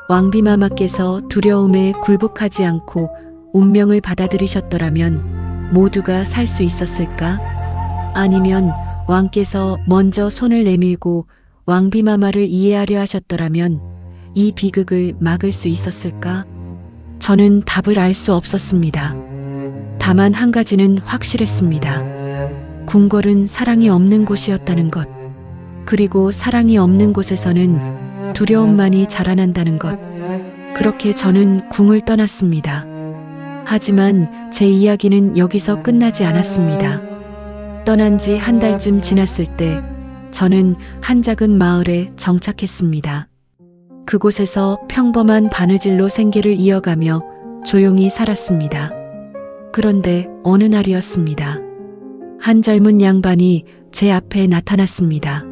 왕비마마께서 두려움에 굴복하지 않고 운명을 받아들이셨더라면 모두가 살 수 있었을까? 아니면 왕께서 먼저 손을 내밀고 왕비마마를 이해하려 하셨더라면 이 비극을 막을 수 있었을까? 저는 답을 알 수 없었습니다. 다만 한 가지는 확실했습니다. 궁궐은 사랑이 없는 곳이었다는 것. 그리고 사랑이 없는 곳에서는 두려움만이 자라난다는 것. 그렇게 저는 궁을 떠났습니다. 하지만 제 이야기는 여기서 끝나지 않았습니다. 떠난 지 한 달쯤 지났을 때 저는 한 작은 마을에 정착했습니다. 그곳에서 평범한 바느질로 생계를 이어가며 조용히 살았습니다. 그런데 어느 날이었습니다. 한 젊은 양반이 제 앞에 나타났습니다.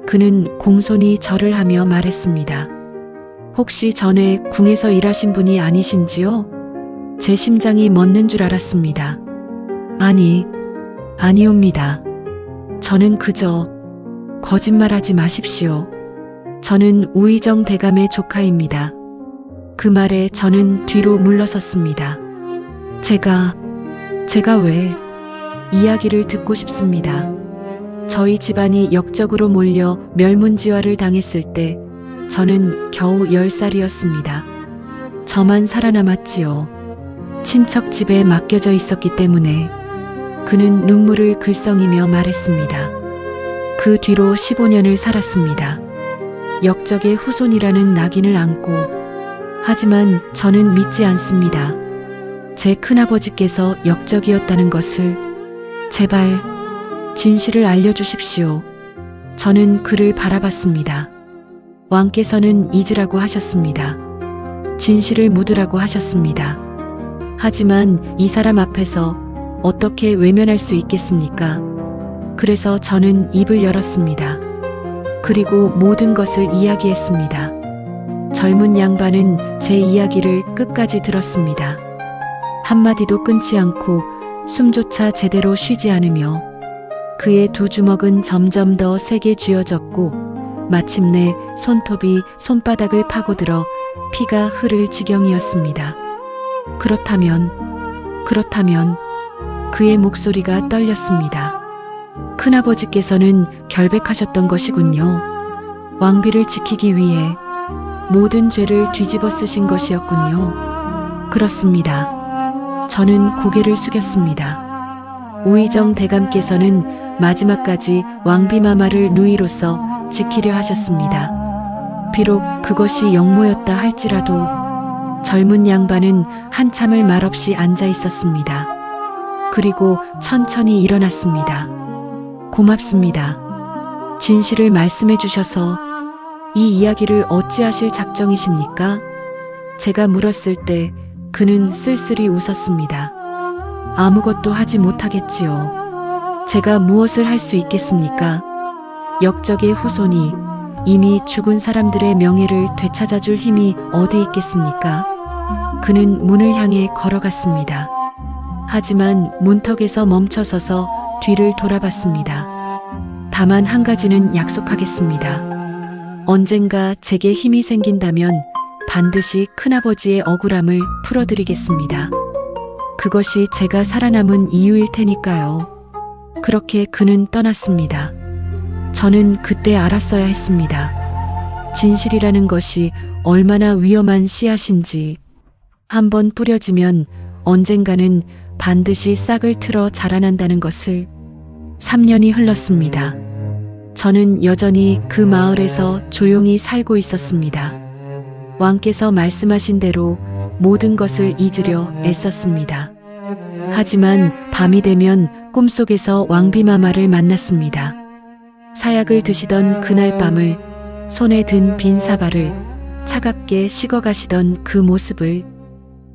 그는 공손히 절을 하며 말했습니다. 혹시 전에 궁에서 일하신 분이 아니신지요? 제 심장이 멎는 줄 알았습니다. 아니옵니다. 저는 그저 거짓말하지 마십시오. 저는 우의정 대감의 조카입니다. 그 말에 저는 뒤로 물러섰습니다. 제가 왜 이야기를 듣고 싶습니다. 저희 집안이 역적으로 몰려 멸문지화를 당했을 때 저는 겨우 10살이었습니다. 저만 살아남았지요. 친척 집에 맡겨져 있었기 때문에. 그는 눈물을 글썽이며 말했습니다. 그 뒤로 15년을 살았습니다. 역적의 후손이라는 낙인을 안고. 하지만 저는 믿지 않습니다. 제 큰아버지께서 역적이었다는 것을. 제발 진실을 알려주십시오. 저는 그를 바라봤습니다. 왕께서는 잊으라고 하셨습니다. 진실을 묻으라고 하셨습니다. 하지만 이 사람 앞에서 어떻게 외면할 수 있겠습니까? 그래서 저는 입을 열었습니다. 그리고 모든 것을 이야기했습니다. 젊은 양반은 제 이야기를 끝까지 들었습니다. 한마디도 끊지 않고 숨조차 제대로 쉬지 않으며 그의 두 주먹은 점점 더 세게 쥐어졌고 마침내 손톱이 손바닥을 파고들어 피가 흐를 지경이었습니다. 그렇다면 그의 목소리가 떨렸습니다. 큰아버지께서는 결백하셨던 것이군요. 왕비를 지키기 위해 모든 죄를 뒤집어 쓰신 것이었군요. 그렇습니다. 저는 고개를 숙였습니다. 우의정 대감께서는 마지막까지 왕비마마를 누이로서 지키려 하셨습니다. 비록 그것이 역모였다 할지라도 젊은 양반은 한참을 말없이 앉아 있었습니다. 그리고 천천히 일어났습니다. 고맙습니다. 진실을 말씀해 주셔서. 이 이야기를 어찌하실 작정이십니까? 제가 물었을 때 그는 쓸쓸히 웃었습니다. 아무것도 하지 못하겠지요. 제가 무엇을 할 수 있겠습니까? 역적의 후손이 이미 죽은 사람들의 명예를 되찾아줄 힘이 어디 있겠습니까? 그는 문을 향해 걸어갔습니다. 하지만 문턱에서 멈춰서서 뒤를 돌아봤습니다. 다만 한 가지는 약속하겠습니다. 언젠가 제게 힘이 생긴다면 반드시 큰아버지의 억울함을 풀어드리겠습니다. 그것이 제가 살아남은 이유일 테니까요. 그렇게 그는 떠났습니다. 저는 그때 알았어야 했습니다. 진실이라는 것이 얼마나 위험한 씨앗인지. 한번 뿌려지면 언젠가는 반드시 싹을 틀어 자라난다는 것을. 3년이 흘렀습니다. 저는 여전히 그 마을에서 조용히 살고 있었습니다. 왕께서 말씀하신 대로 모든 것을 잊으려 애썼습니다. 하지만 밤이 되면 꿈속에서 왕비마마를 만났습니다. 사약을 드시던 그날 밤을, 손에 든 빈 사발을 차갑게 식어가시던 그 모습을.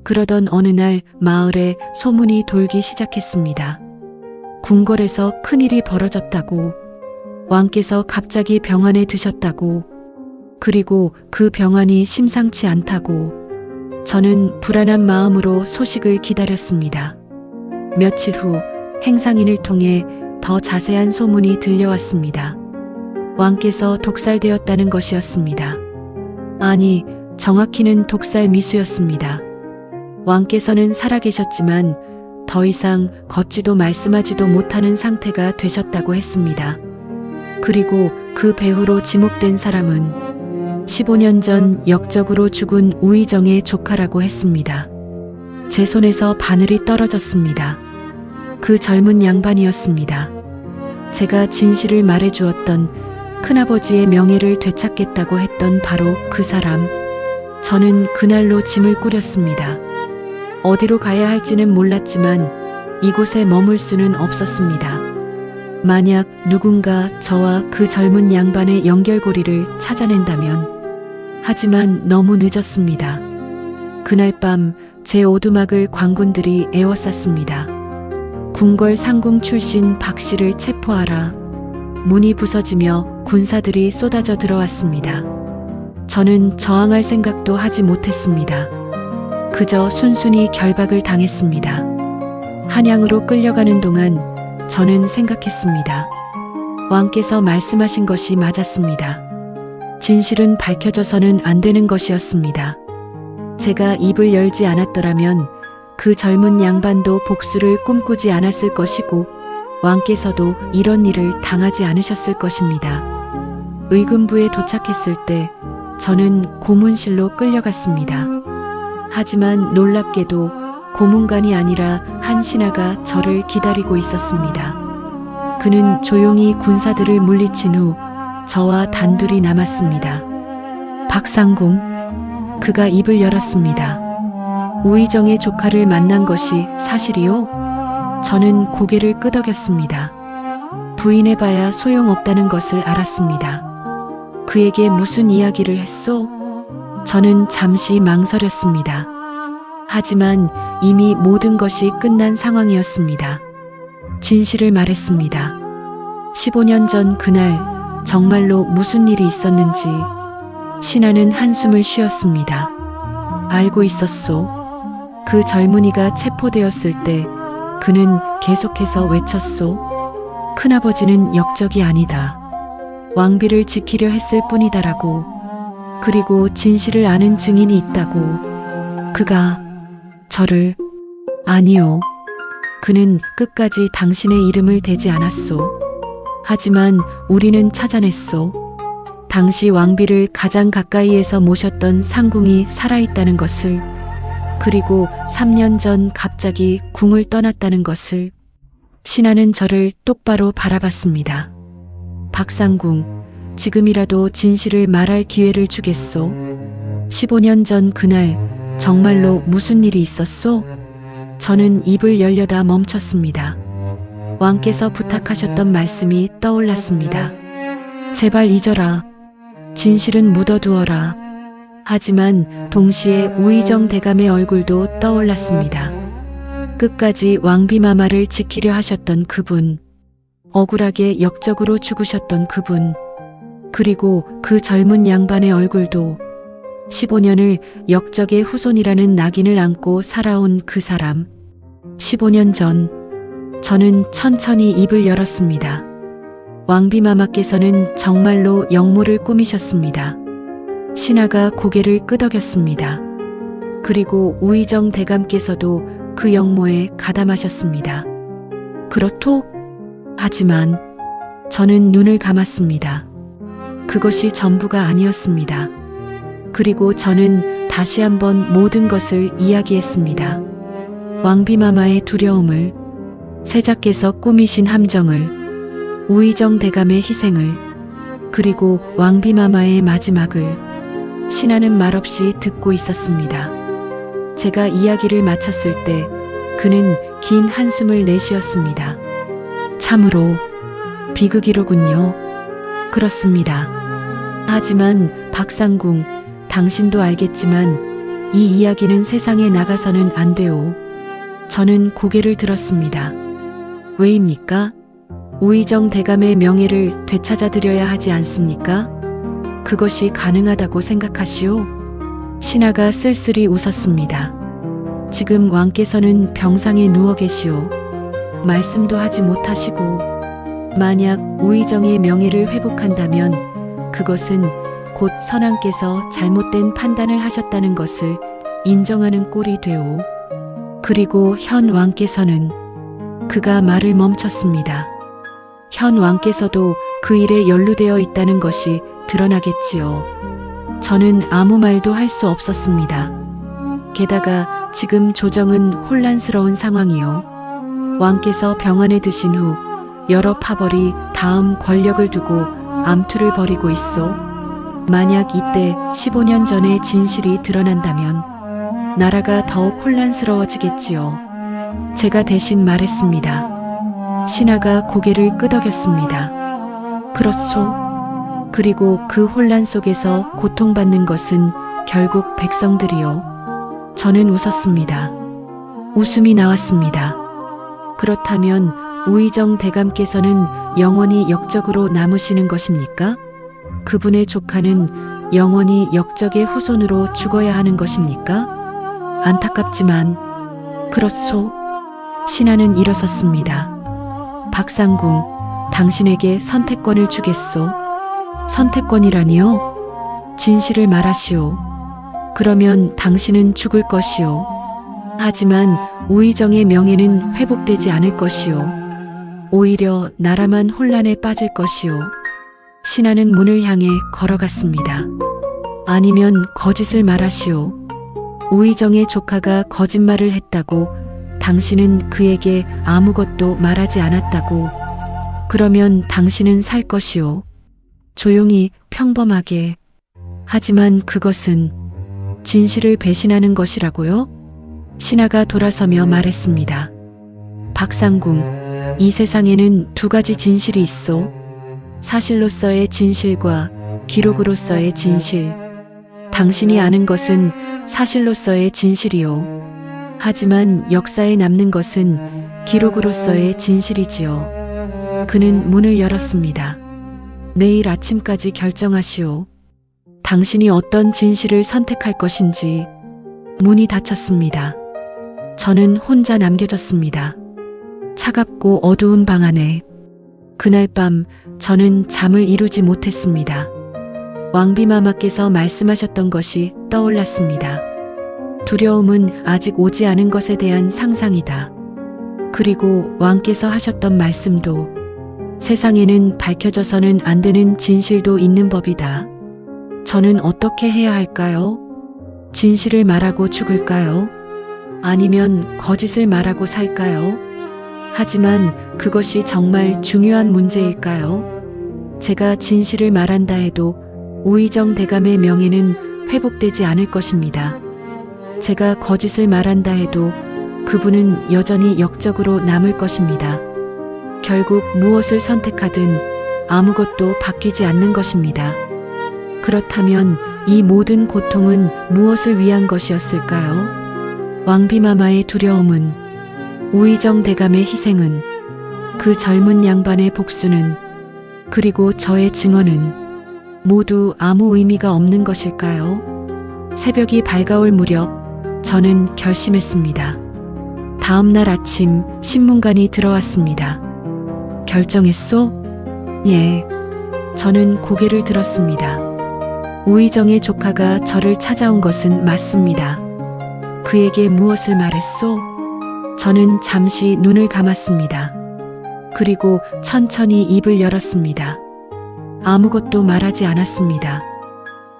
그러던 어느 날 마을에 소문이 돌기 시작했습니다. 궁궐에서 큰일이 벌어졌다고. 왕께서 갑자기 병환에 드셨다고. 그리고 그 병환이 심상치 않다고. 저는 불안한 마음으로 소식을 기다렸습니다. 며칠 후 행상인을 통해 더 자세한 소문이 들려왔습니다. 왕께서 독살되었다는 것이었습니다. 아니, 정확히는 독살 미수였습니다. 왕께서는 살아계셨지만 더 이상 걷지도 말씀하지도 못하는 상태가 되셨다고 했습니다. 그리고 그 배후로 지목된 사람은 15년 전 역적으로 죽은 우의정의 조카라고 했습니다. 제 손에서 바늘이 떨어졌습니다. 그 젊은 양반이었습니다. 제가 진실을 말해주었던, 큰아버지의 명예를 되찾겠다고 했던 바로 그 사람. 저는 그날로 짐을 꾸렸습니다. 어디로 가야 할지는 몰랐지만 이곳에 머물 수는 없었습니다. 만약 누군가 저와 그 젊은 양반의 연결고리를 찾아낸다면. 하지만 너무 늦었습니다. 그날 밤 제 오두막을 관군들이 에워쌌습니다. 궁궐 상궁 출신 박 씨를 체포하라. 문이 부서지며 군사들이 쏟아져 들어왔습니다. 저는 저항할 생각도 하지 못했습니다. 그저 순순히 결박을 당했습니다. 한양으로 끌려가는 동안 저는 생각했습니다. 왕께서 말씀하신 것이 맞았습니다. 진실은 밝혀져서는 안 되는 것이었습니다. 제가 입을 열지 않았더라면 그 젊은 양반도 복수를 꿈꾸지 않았을 것이고 왕께서도 이런 일을 당하지 않으셨을 것입니다. 의금부에 도착했을 때 저는 고문실로 끌려갔습니다. 하지만 놀랍게도 고문관이 아니라 한 신하가 저를 기다리고 있었습니다. 그는 조용히 군사들을 물리친 후 저와 단둘이 남았습니다. 박상궁, 그가 입을 열었습니다. 우의정의 조카를 만난 것이 사실이요? 저는 고개를 끄덕였습니다. 부인해봐야 소용없다는 것을 알았습니다. 그에게 무슨 이야기를 했소? 저는 잠시 망설였습니다. 하지만 이미 모든 것이 끝난 상황이었습니다. 진실을 말했습니다. 15년 전 그날 정말로 무슨 일이 있었는지. 신하는 한숨을 쉬었습니다. 알고 있었소. 그 젊은이가 체포되었을 때 그는 계속해서 외쳤소. 큰아버지는 역적이 아니다. 왕비를 지키려 했을 뿐이다라고. 그리고 진실을 아는 증인이 있다고. 그가 저를... 아니요. 그는 끝까지 당신의 이름을 대지 않았소. 하지만 우리는 찾아냈소. 당시 왕비를 가장 가까이에서 모셨던 상궁이 살아있다는 것을, 그리고 3년 전 갑자기 궁을 떠났다는 것을. 신하는 저를 똑바로 바라봤습니다. 박상궁, 지금이라도 진실을 말할 기회를 주겠소. 15년 전 그날 정말로 무슨 일이 있었소? 저는 입을 열려다 멈췄습니다. 왕께서 부탁하셨던 말씀이 떠올랐습니다. 제발 잊어라. 진실은 묻어두어라. 하지만 동시에 우의정 대감의 얼굴도 떠올랐습니다. 끝까지 왕비마마를 지키려 하셨던 그분, 억울하게 역적으로 죽으셨던 그분, 그리고 그 젊은 양반의 얼굴도 15년을 역적의 후손이라는 낙인을 안고 살아온 그 사람. 15년 전 저는 천천히 입을 열었습니다. 왕비마마께서는 정말로 역모를 꾸미셨습니다. 신하가 고개를 끄덕였습니다. 그리고 우의정 대감께서도 그 역모에 가담하셨습니다. 그렇소? 하지만 저는 눈을 감았습니다. 그것이 전부가 아니었습니다. 그리고 저는 다시 한번 모든 것을 이야기했습니다. 왕비마마의 두려움을, 세자께서 꾸미신 함정을, 우의정 대감의 희생을, 그리고 왕비마마의 마지막을. 신하는 말없이 듣고 있었습니다. 제가 이야기를 마쳤을 때 그는 긴 한숨을 내쉬었습니다. 참으로 비극이로군요. 그렇습니다. 하지만 박상궁, 당신도 알겠지만 이 이야기는 세상에 나가서는 안 돼요. 저는 고개를 들었습니다. 왜입니까? 우의정 대감의 명예를 되찾아드려야 하지 않습니까? 그것이 가능하다고 생각하시오? 신하가 쓸쓸히 웃었습니다. 지금 왕께서는 병상에 누워 계시오. 말씀도 하지 못하시고, 만약 우의정의 명예를 회복한다면 그것은 곧 선왕께서 잘못된 판단을 하셨다는 것을 인정하는 꼴이 되오. 그리고 현 왕께서는... 그가 말을 멈췄습니다. 현 왕께서도 그 일에 연루되어 있다는 것이 드러나겠지요. 저는 아무 말도 할 수 없었습니다. 게다가 지금 조정은 혼란스러운 상황이요. 왕께서 병원에 드신 후 여러 파벌이 다음 권력을 두고 암투를 벌이고 있어. 만약 이때 15년 전의 진실이 드러난다면 나라가 더욱 혼란스러워지겠지요. 제가 대신 말했습니다. 신하가 고개를 끄덕였습니다. 그렇소. 그리고 그 혼란 속에서 고통받는 것은 결국 백성들이요. 저는 웃었습니다. 웃음이 나왔습니다. 그렇다면 우의정 대감께서는 영원히 역적으로 남으시는 것입니까? 그분의 조카는 영원히 역적의 후손으로 죽어야 하는 것입니까? 안타깝지만 그렇소. 신하는 일어섰습니다. 박상궁, 당신에게 선택권을 주겠소. 선택권이라니요? 진실을 말하시오. 그러면 당신은 죽을 것이오. 하지만 우의정의 명예는 회복되지 않을 것이요. 오히려 나라만 혼란에 빠질 것이요. 신하는 문을 향해 걸어갔습니다. 아니면 거짓을 말하시오. 우의정의 조카가 거짓말을 했다고 당신은 그에게 아무것도 말하지 않았다고. 그러면 당신은 살 것이오. 조용히 평범하게. 하지만 그것은 진실을 배신하는 것이라고요? 신하가 돌아서며 말했습니다. 박상궁, 이 세상에는 두 가지 진실이 있어. 사실로서의 진실과 기록으로서의 진실. 당신이 아는 것은 사실로서의 진실이요. 하지만 역사에 남는 것은 기록으로서의 진실이지요. 그는 문을 열었습니다. 내일 아침까지 결정하시오. 당신이 어떤 진실을 선택할 것인지. 문이 닫혔습니다. 저는 혼자 남겨졌습니다. 차갑고 어두운 방 안에. 그날 밤 저는 잠을 이루지 못했습니다. 왕비마마께서 말씀하셨던 것이 떠올랐습니다. 두려움은 아직 오지 않은 것에 대한 상상이다. 그리고 왕께서 하셨던 말씀도 세상에는 밝혀져서는 안 되는 진실도 있는 법이다. 저는 어떻게 해야 할까요? 진실을 말하고 죽을까요? 아니면 거짓을 말하고 살까요? 하지만 그것이 정말 중요한 문제일까요? 제가 진실을 말한다 해도 우의정 대감의 명예는 회복되지 않을 것입니다. 제가 거짓을 말한다 해도 그분은 여전히 역적으로 남을 것입니다. 결국 무엇을 선택하든 아무것도 바뀌지 않는 것입니다. 그렇다면 이 모든 고통은 무엇을 위한 것이었을까요? 왕비마마의 두려움은, 우의정 대감의 희생은, 그 젊은 양반의 복수는, 그리고 저의 증언은 모두 아무 의미가 없는 것일까요? 새벽이 밝아올 무렵 저는 결심했습니다. 다음 날 아침 신문관이 들어왔습니다. 결정했소? 예. 저는 고개를 들었습니다. 우의정의 조카가 저를 찾아온 것은 맞습니다. 그에게 무엇을 말했소? 저는 잠시 눈을 감았습니다. 그리고 천천히 입을 열었습니다. 아무것도 말하지 않았습니다.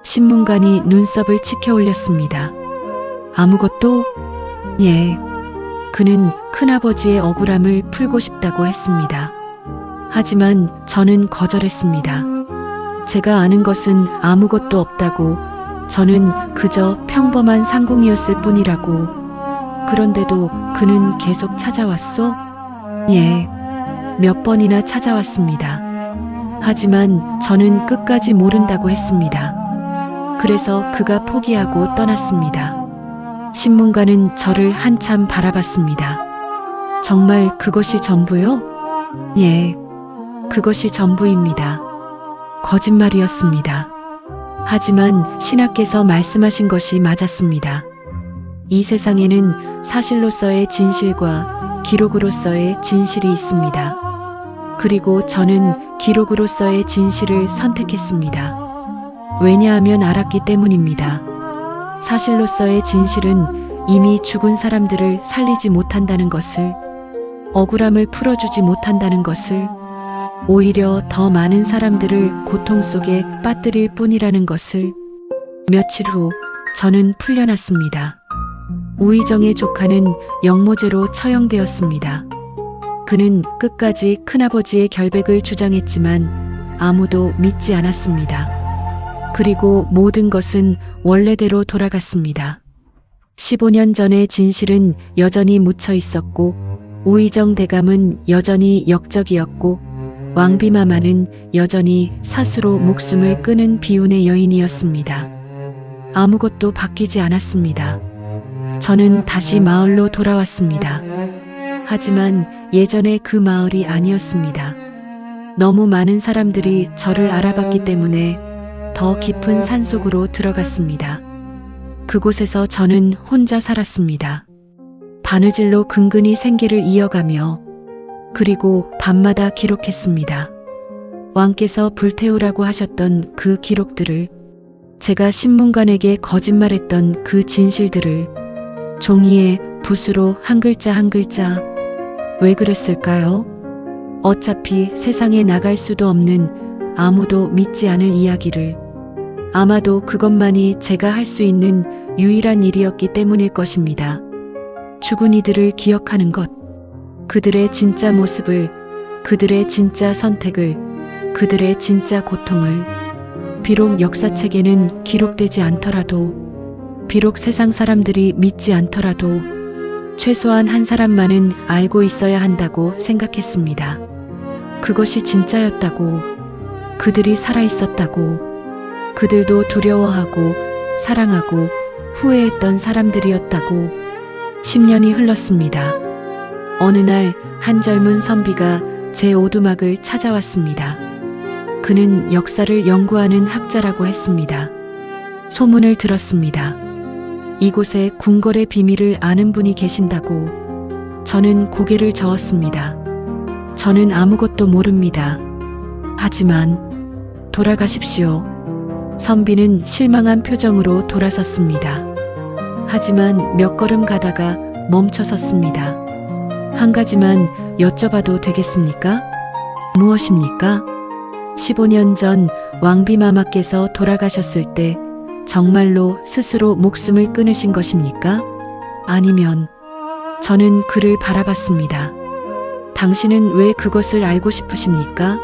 신문관이 눈썹을 치켜 올렸습니다. 아무것도? 예. 그는 큰아버지의 억울함을 풀고 싶다고 했습니다. 하지만 저는 거절했습니다. 제가 아는 것은 아무것도 없다고. 저는 그저 평범한 상궁이었을 뿐이라고. 그런데도 그는 계속 찾아왔소? 예. 몇 번이나 찾아왔습니다. 하지만 저는 끝까지 모른다고 했습니다. 그래서 그가 포기하고 떠났습니다. 신문가는 저를 한참 바라봤습니다. 정말 그것이 전부요? 예. 그것이 전부입니다. 거짓말이었습니다. 하지만 신하께서 말씀하신 것이 맞았습니다. 이 세상에는 사실로서의 진실과 기록으로서의 진실이 있습니다. 그리고 저는 기록으로서의 진실을 선택했습니다. 왜냐하면 알았기 때문입니다. 사실로서의 진실은 이미 죽은 사람들을 살리지 못한다는 것을, 억울함을 풀어주지 못한다는 것을, 오히려 더 많은 사람들을 고통 속에 빠뜨릴 뿐이라는 것을. 며칠 후 저는 풀려났습니다. 우의정의 조카는 영모죄로 처형되었습니다. 그는 끝까지 큰아버지의 결백을 주장했지만 아무도 믿지 않았습니다. 그리고 모든 것은 원래대로 돌아갔습니다. 15년 전의 진실은 여전히 묻혀 있었고, 우의정 대감은 여전히 역적이었고, 왕비마마는 여전히 스스로 목숨을 끊은 비운의 여인이었습니다. 아무것도 바뀌지 않았습니다. 저는 다시 마을로 돌아왔습니다. 하지만 예전의 그 마을이 아니었습니다. 너무 많은 사람들이 저를 알아봤기 때문에 더 깊은 산속으로 들어갔습니다. 그곳에서 저는 혼자 살았습니다. 바느질로 근근히 생계를 이어가며, 그리고 밤마다 기록했습니다. 왕께서 불태우라고 하셨던 그 기록들을, 제가 신문관에게 거짓말했던 그 진실들을 종이에 붓으로 한 글자 한 글자. 왜 그랬을까요? 어차피 세상에 나갈 수도 없는 아무도 믿지 않을 이야기를. 아마도 그것만이 제가 할 수 있는 유일한 일이었기 때문일 것입니다. 죽은 이들을 기억하는 것. 그들의 진짜 모습을, 그들의 진짜 선택을, 그들의 진짜 고통을. 비록 역사책에는 기록되지 않더라도, 비록 세상 사람들이 믿지 않더라도 최소한 한 사람만은 알고 있어야 한다고 생각했습니다. 그것이 진짜였다고, 그들이 살아있었다고, 그들도 두려워하고 사랑하고 후회했던 사람들이었다고. 10년이 흘렀습니다. 어느 날 한 젊은 선비가 제 오두막을 찾아왔습니다. 그는 역사를 연구하는 학자라고 했습니다. 소문을 들었습니다. 이곳에 궁궐의 비밀을 아는 분이 계신다고. 저는 고개를 저었습니다. 저는 아무것도 모릅니다. 하지만 돌아가십시오. 선비는 실망한 표정으로 돌아섰습니다. 하지만 몇 걸음 가다가 멈춰섰습니다. 한 가지만 여쭤봐도 되겠습니까? 무엇입니까? 15년 전 왕비마마께서 돌아가셨을 때 정말로 스스로 목숨을 끊으신 것입니까? 아니면. 저는 그를 바라봤습니다. 당신은 왜 그것을 알고 싶으십니까?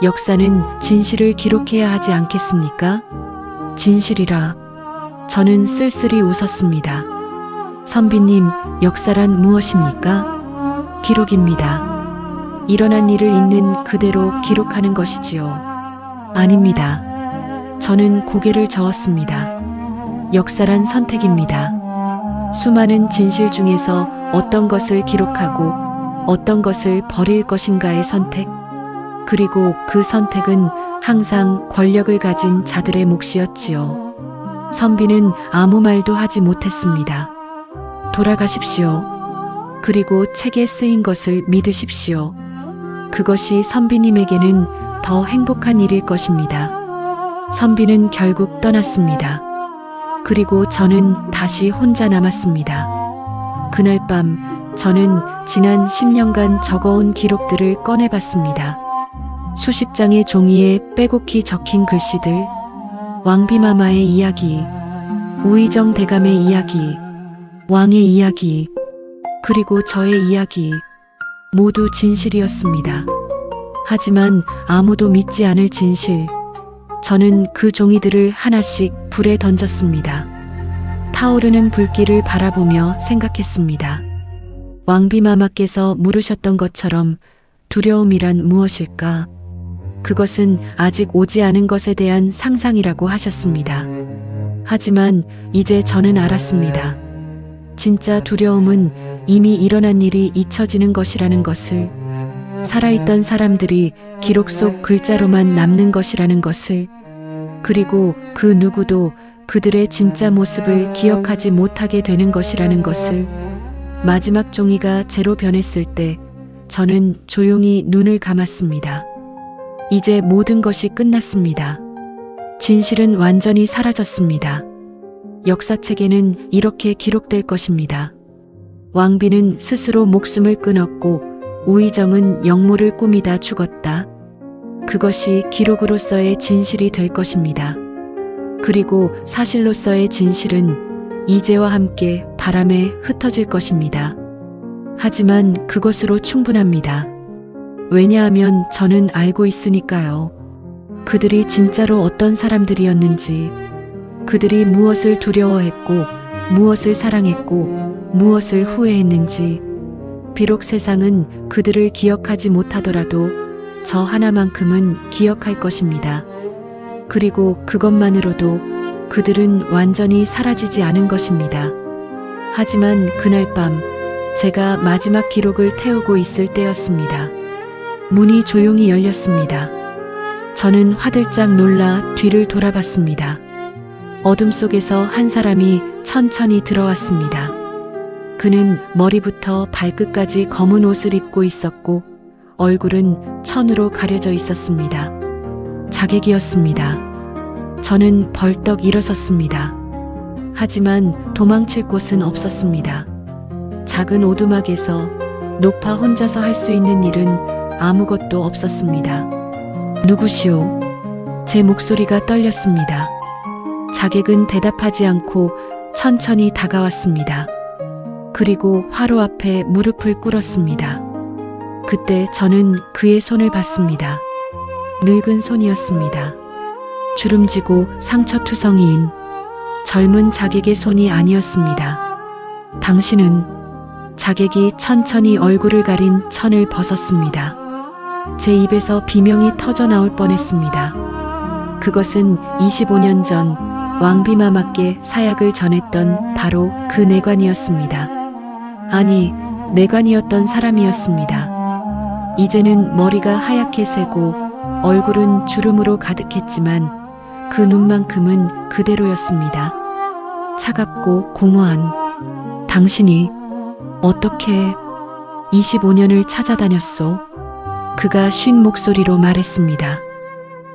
역사는 진실을 기록해야 하지 않겠습니까? 진실이라. 저는 쓸쓸히 웃었습니다. 선비님, 역사란 무엇입니까? 기록입니다. 일어난 일을 있는 그대로 기록하는 것이지요. 아닙니다. 저는 고개를 저었습니다. 역사란 선택입니다. 수많은 진실 중에서 어떤 것을 기록하고 어떤 것을 버릴 것인가의 선택. 그리고 그 선택은 항상 권력을 가진 자들의 몫이었지요. 선비는 아무 말도 하지 못했습니다. 돌아가십시오. 그리고 책에 쓰인 것을 믿으십시오. 그것이 선비님에게는 더 행복한 일일 것입니다. 선비는 결국 떠났습니다. 그리고 저는 다시 혼자 남았습니다. 그날 밤 저는 지난 10년간 적어온 기록들을 꺼내봤습니다. 수십 장의 종이에 빼곡히 적힌 글씨들, 왕비마마의 이야기, 우의정 대감의 이야기, 왕의 이야기, 그리고 저의 이야기, 모두 진실이었습니다. 하지만 아무도 믿지 않을 진실. 저는 그 종이들을 하나씩 불에 던졌습니다. 타오르는 불길을 바라보며 생각했습니다. 왕비마마께서 물으셨던 것처럼 두려움이란 무엇일까? 그것은 아직 오지 않은 것에 대한 상상이라고 하셨습니다. 하지만 이제 저는 알았습니다. 진짜 두려움은 이미 일어난 일이 잊혀지는 것이라는 것을, 살아있던 사람들이 기록 속 글자로만 남는 것이라는 것을, 그리고 그 누구도 그들의 진짜 모습을 기억하지 못하게 되는 것이라는 것을. 마지막 종이가 재로 변했을 때 저는 조용히 눈을 감았습니다. 이제 모든 것이 끝났습니다. 진실은 완전히 사라졌습니다. 역사책에는 이렇게 기록될 것입니다. 왕비는 스스로 목숨을 끊었고 우의정은 역모를 꾸미다 죽었다. 그것이 기록으로서의 진실이 될 것입니다. 그리고 사실로서의 진실은 이제와 함께 바람에 흩어질 것입니다. 하지만 그것으로 충분합니다. 왜냐하면 저는 알고 있으니까요. 그들이 진짜로 어떤 사람들이었는지, 그들이 무엇을 두려워했고, 무엇을 사랑했고, 무엇을 후회했는지. 비록 세상은 그들을 기억하지 못하더라도 저 하나만큼은 기억할 것입니다. 그리고 그것만으로도 그들은 완전히 사라지지 않은 것입니다. 하지만 그날 밤 제가 마지막 기록을 태우고 있을 때였습니다. 문이 조용히 열렸습니다. 저는 화들짝 놀라 뒤를 돌아봤습니다. 어둠 속에서 한 사람이 천천히 들어왔습니다. 그는 머리부터 발끝까지 검은 옷을 입고 있었고 얼굴은 천으로 가려져 있었습니다. 자객이었습니다. 저는 벌떡 일어섰습니다. 하지만 도망칠 곳은 없었습니다. 작은 오두막에서 높아 혼자서 할 수 있는 일은 아무것도 없었습니다. 누구시오? 제 목소리가 떨렸습니다. 자객은 대답하지 않고 천천히 다가왔습니다. 그리고 화로 앞에 무릎을 꿇었습니다. 그때 저는 그의 손을 봤습니다. 늙은 손이었습니다. 주름지고 상처투성이인 젊은 자객의 손이 아니었습니다. 당신은 자객이 천천히 얼굴을 가린 천을 벗었습니다. 제 입에서 비명이 터져 나올 뻔했습니다. 그것은 25년 전 왕비마마께 사약을 전했던 바로 그 내관이었습니다. 아니, 내관이었던 사람이었습니다. 이제는 머리가 하얗게 새고 얼굴은 주름으로 가득했지만 그 눈만큼은 그대로였습니다. 차갑고 공허한 당신이 어떻게 25년을 찾아다녔소? 그가 쉰 목소리로 말했습니다.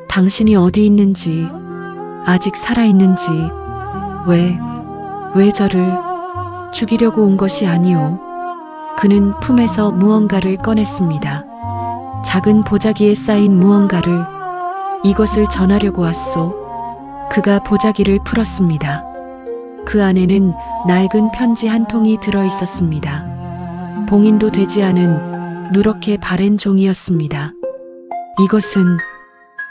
당신이 어디 있는지, 아직 살아있는지, 왜 저를 죽이려고 온 것이 아니오. 그는 품에서 무언가를 꺼냈습니다. 작은 보자기에 쌓인 무언가를. 이것을 전하려고 왔소. 그가 보자기를 풀었습니다. 그 안에는 낡은 편지 한 통이 들어 있었습니다. 봉인도 되지 않은 누렇게 바랜 종이였습니다. 이것은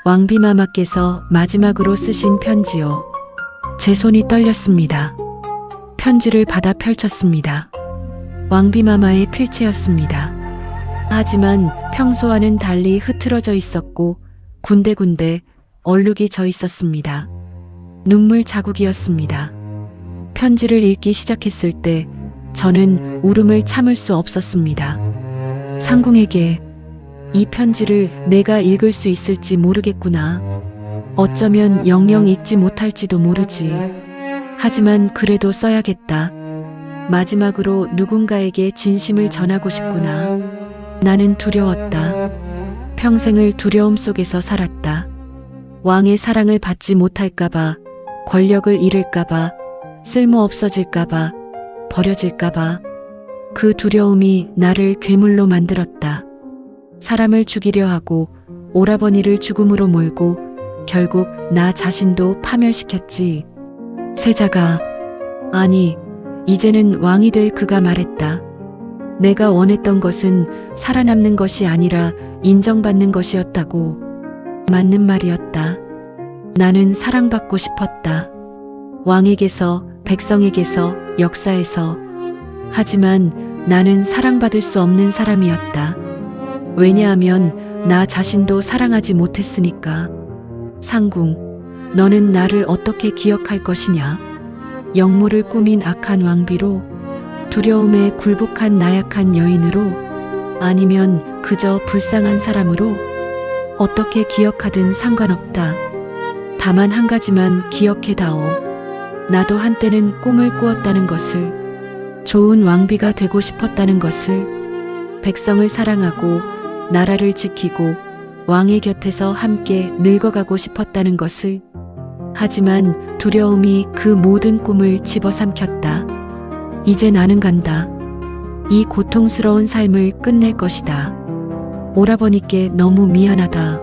왕비마마께서 마지막으로 쓰신 편지요. 제 손이 떨렸습니다. 편지를 받아 펼쳤습니다. 왕비마마의 필체였습니다. 하지만 평소와는 달리 흐트러져 있었고 군데군데 얼룩이 져 있었습니다. 눈물 자국이었습니다. 편지를 읽기 시작했을 때 저는 울음을 참을 수 없었습니다. 상궁에게 이 편지를 내가 읽을 수 있을지 모르겠구나. 어쩌면 영영 읽지 못할지도 모르지. 하지만 그래도 써야겠다. 마지막으로 누군가에게 진심을 전하고 싶구나. 나는 두려웠다. 평생을 두려움 속에서 살았다. 왕의 사랑을 받지 못할까봐, 권력을 잃을까봐, 쓸모 없어질까봐, 버려질까봐. 그 두려움이 나를 괴물로 만들었다. 사람을 죽이려 하고 오라버니를 죽음으로 몰고 결국 나 자신도 파멸시켰지. 세자가, 아니, 이제는 왕이 될 그가 말했다. 내가 원했던 것은 살아남는 것이 아니라 인정받는 것이었다고. 맞는 말이었다. 나는 사랑받고 싶었다. 왕에게서, 백성에게서, 역사에서. 하지만 나는 사랑받을 수 없는 사람이었다. 왜냐하면 나 자신도 사랑하지 못했으니까. 상궁, 너는 나를 어떻게 기억할 것이냐? 역물을 꾸민 악한 왕비로? 두려움에 굴복한 나약한 여인으로? 아니면 그저 불쌍한 사람으로? 어떻게 기억하든 상관없다. 다만 한 가지만 기억해다오. 나도 한때는 꿈을 꾸었다는 것을, 좋은 왕비가 되고 싶었다는 것을, 백성을 사랑하고 나라를 지키고 왕의 곁에서 함께 늙어가고 싶었다는 것을. 하지만 두려움이 그 모든 꿈을 집어삼켰다. 이제 나는 간다. 이 고통스러운 삶을 끝낼 것이다. 오라버니께 너무 미안하다.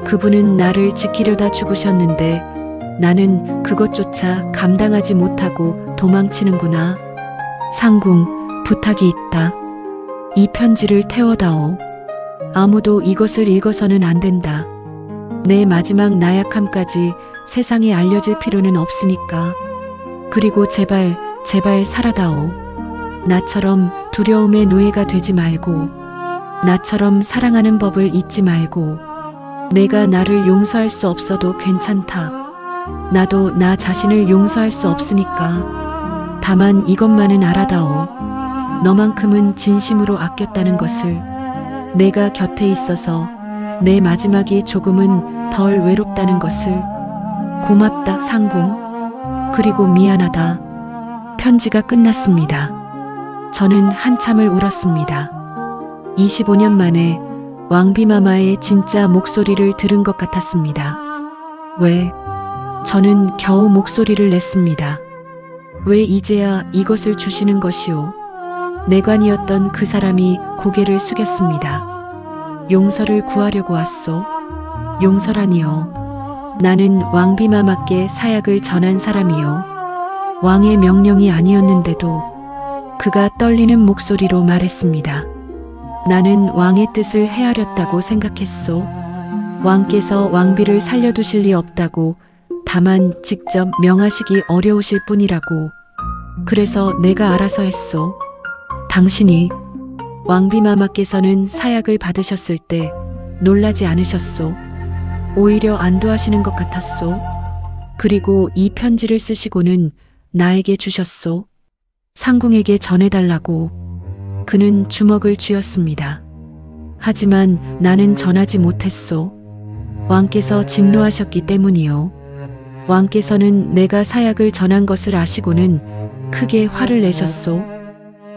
그분은 나를 지키려다 죽으셨는데 나는 그것조차 감당하지 못하고 도망치는구나. 상궁, 부탁이 있다. 이 편지를 태워다오. 아무도 이것을 읽어서는 안 된다. 내 마지막 나약함까지 세상에 알려질 필요는 없으니까. 그리고 제발 살아다오. 나처럼 두려움의 노예가 되지 말고, 나처럼 사랑하는 법을 잊지 말고. 내가 나를 용서할 수 없어도 괜찮다. 나도 나 자신을 용서할 수 없으니까. 다만 이것만은 알아다오. 너만큼은 진심으로 아꼈다는 것을. 내가 곁에 있어서 내 마지막이 조금은 덜 외롭다는 것을. 고맙다, 상궁. 그리고 미안하다. 편지가 끝났습니다. 저는 한참을 울었습니다. 25년 만에 왕비마마의 진짜 목소리를 들은 것 같았습니다. 왜? 저는 겨우 목소리를 냈습니다. 왜 이제야 이것을 주시는 것이오? 내관이었던 그 사람이 고개를 숙였습니다. 용서를 구하려고 왔소? 용서라니요. 나는 왕비마마께 사약을 전한 사람이요. 왕의 명령이 아니었는데도 그가 떨리는 목소리로 말했습니다. 나는 왕의 뜻을 헤아렸다고 생각했소. 왕께서 왕비를 살려두실 리 없다고 다만 직접 명하시기 어려우실 뿐이라고. 그래서 내가 알아서 했소. 당신이 왕비마마께서는 사약을 받으셨을 때 놀라지 않으셨소. 오히려 안도하시는 것 같았소. 그리고 이 편지를 쓰시고는 나에게 주셨소. 상궁에게 전해달라고. 그는 주먹을 쥐었습니다. 하지만 나는 전하지 못했소. 왕께서 진노하셨기 때문이요. 왕께서는 내가 사약을 전한 것을 아시고는 크게 화를 내셨소.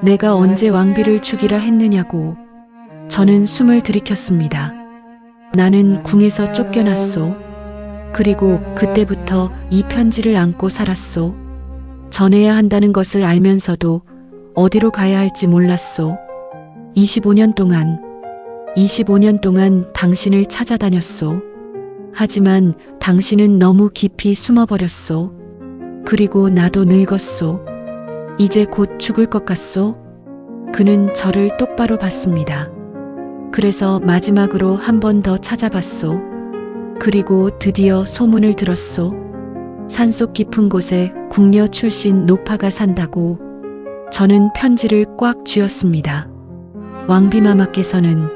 내가 언제 왕비를 죽이라 했느냐고. 저는 숨을 들이켰습니다. 나는 궁에서 쫓겨났소. 그리고 그때부터 이 편지를 안고 살았소. 전해야 한다는 것을 알면서도 어디로 가야 할지 몰랐소. 25년 동안 당신을 찾아다녔소. 하지만 당신은 너무 깊이 숨어버렸소. 그리고 나도 늙었소. 이제 곧 죽을 것 같소. 그는 저를 똑바로 봤습니다. 그래서 마지막으로 한 번 더 찾아봤소. 그리고 드디어 소문을 들었소. 산속 깊은 곳에 궁녀 출신 노파가 산다고. 저는 편지를 꽉 쥐었습니다. 왕비마마께서는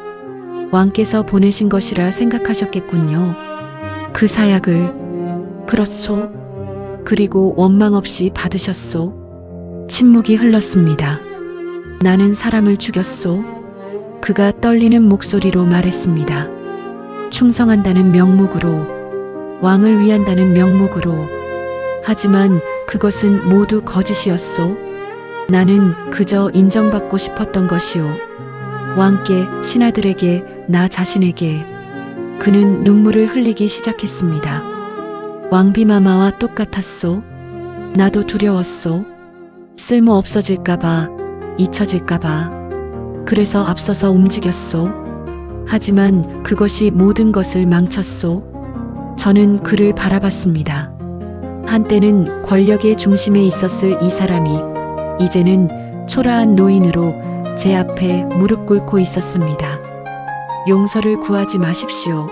왕께서 보내신 것이라 생각하셨겠군요. 그 사약을. 그렇소. 그리고 원망 없이 받으셨소. 침묵이 흘렀습니다. 나는 사람을 죽였소. 그가 떨리는 목소리로 말했습니다. 충성한다는 명목으로, 왕을 위한다는 명목으로. 하지만 그것은 모두 거짓이었소. 나는 그저 인정받고 싶었던 것이오. 왕께, 신하들에게, 나 자신에게. 그는 눈물을 흘리기 시작했습니다. 왕비마마와 똑같았소. 나도 두려웠소. 쓸모 없어질까봐, 잊혀질까봐. 그래서 앞서서 움직였소. 하지만 그것이 모든 것을 망쳤소. 저는 그를 바라봤습니다. 한때는 권력의 중심에 있었을 이 사람이 이제는 초라한 노인으로 제 앞에 무릎 꿇고 있었습니다. 용서를 구하지 마십시오.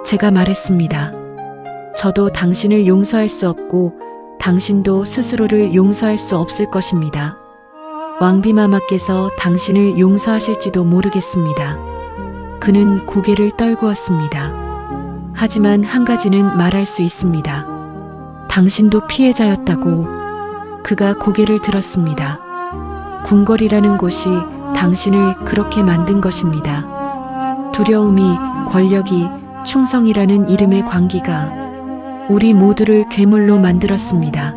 제가 말했습니다. 저도 당신을 용서할 수 없고 당신도 스스로를 용서할 수 없을 것입니다. 왕비마마께서 당신을 용서하실지도 모르겠습니다. 그는 고개를 떨구었습니다. 하지만 한 가지는 말할 수 있습니다. 당신도 피해자였다고. 그가 고개를 들었습니다. 궁궐이라는 곳이 당신을 그렇게 만든 것입니다. 두려움이, 권력이, 충성이라는 이름의 광기가 우리 모두를 괴물로 만들었습니다.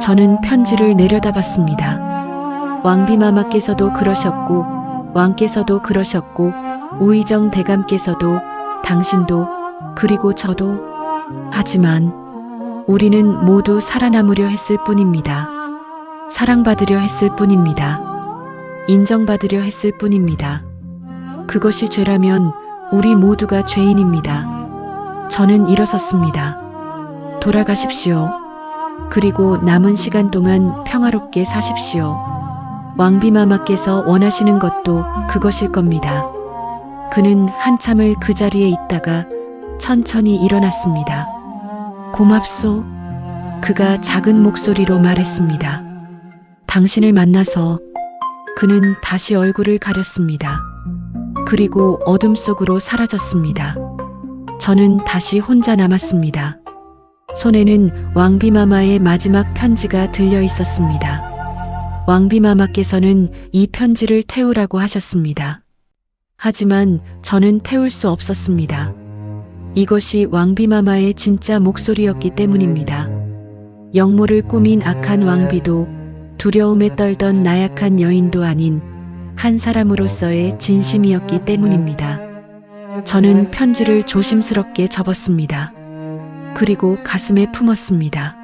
저는 편지를 내려다봤습니다. 왕비마마께서도 그러셨고, 왕께서도 그러셨고, 우의정 대감께서도, 당신도, 그리고 저도. 하지만 우리는 모두 살아남으려 했을 뿐입니다. 사랑받으려 했을 뿐입니다. 인정받으려 했을 뿐입니다. 그것이 죄라면 우리 모두가 죄인입니다. 저는 일어섰습니다. 돌아가십시오. 그리고 남은 시간 동안 평화롭게 사십시오. 왕비마마께서 원하시는 것도 그것일 겁니다. 그는 한참을 그 자리에 있다가 천천히 일어났습니다. 고맙소. 그가 작은 목소리로 말했습니다. 당신을 만나서. 그는 다시 얼굴을 가렸습니다. 그리고 어둠 속으로 사라졌습니다. 저는 다시 혼자 남았습니다. 손에는 왕비마마의 마지막 편지가 들려 있었습니다. 왕비마마께서는 이 편지를 태우라고 하셨습니다. 하지만 저는 태울 수 없었습니다. 이것이 왕비마마의 진짜 목소리였기 때문입니다. 영모를 꾸민 악한 왕비도 두려움에 떨던 나약한 여인도 아닌 한 사람으로서의 진심이었기 때문입니다. 저는 편지를 조심스럽게 접었습니다. 그리고 가슴에 품었습니다.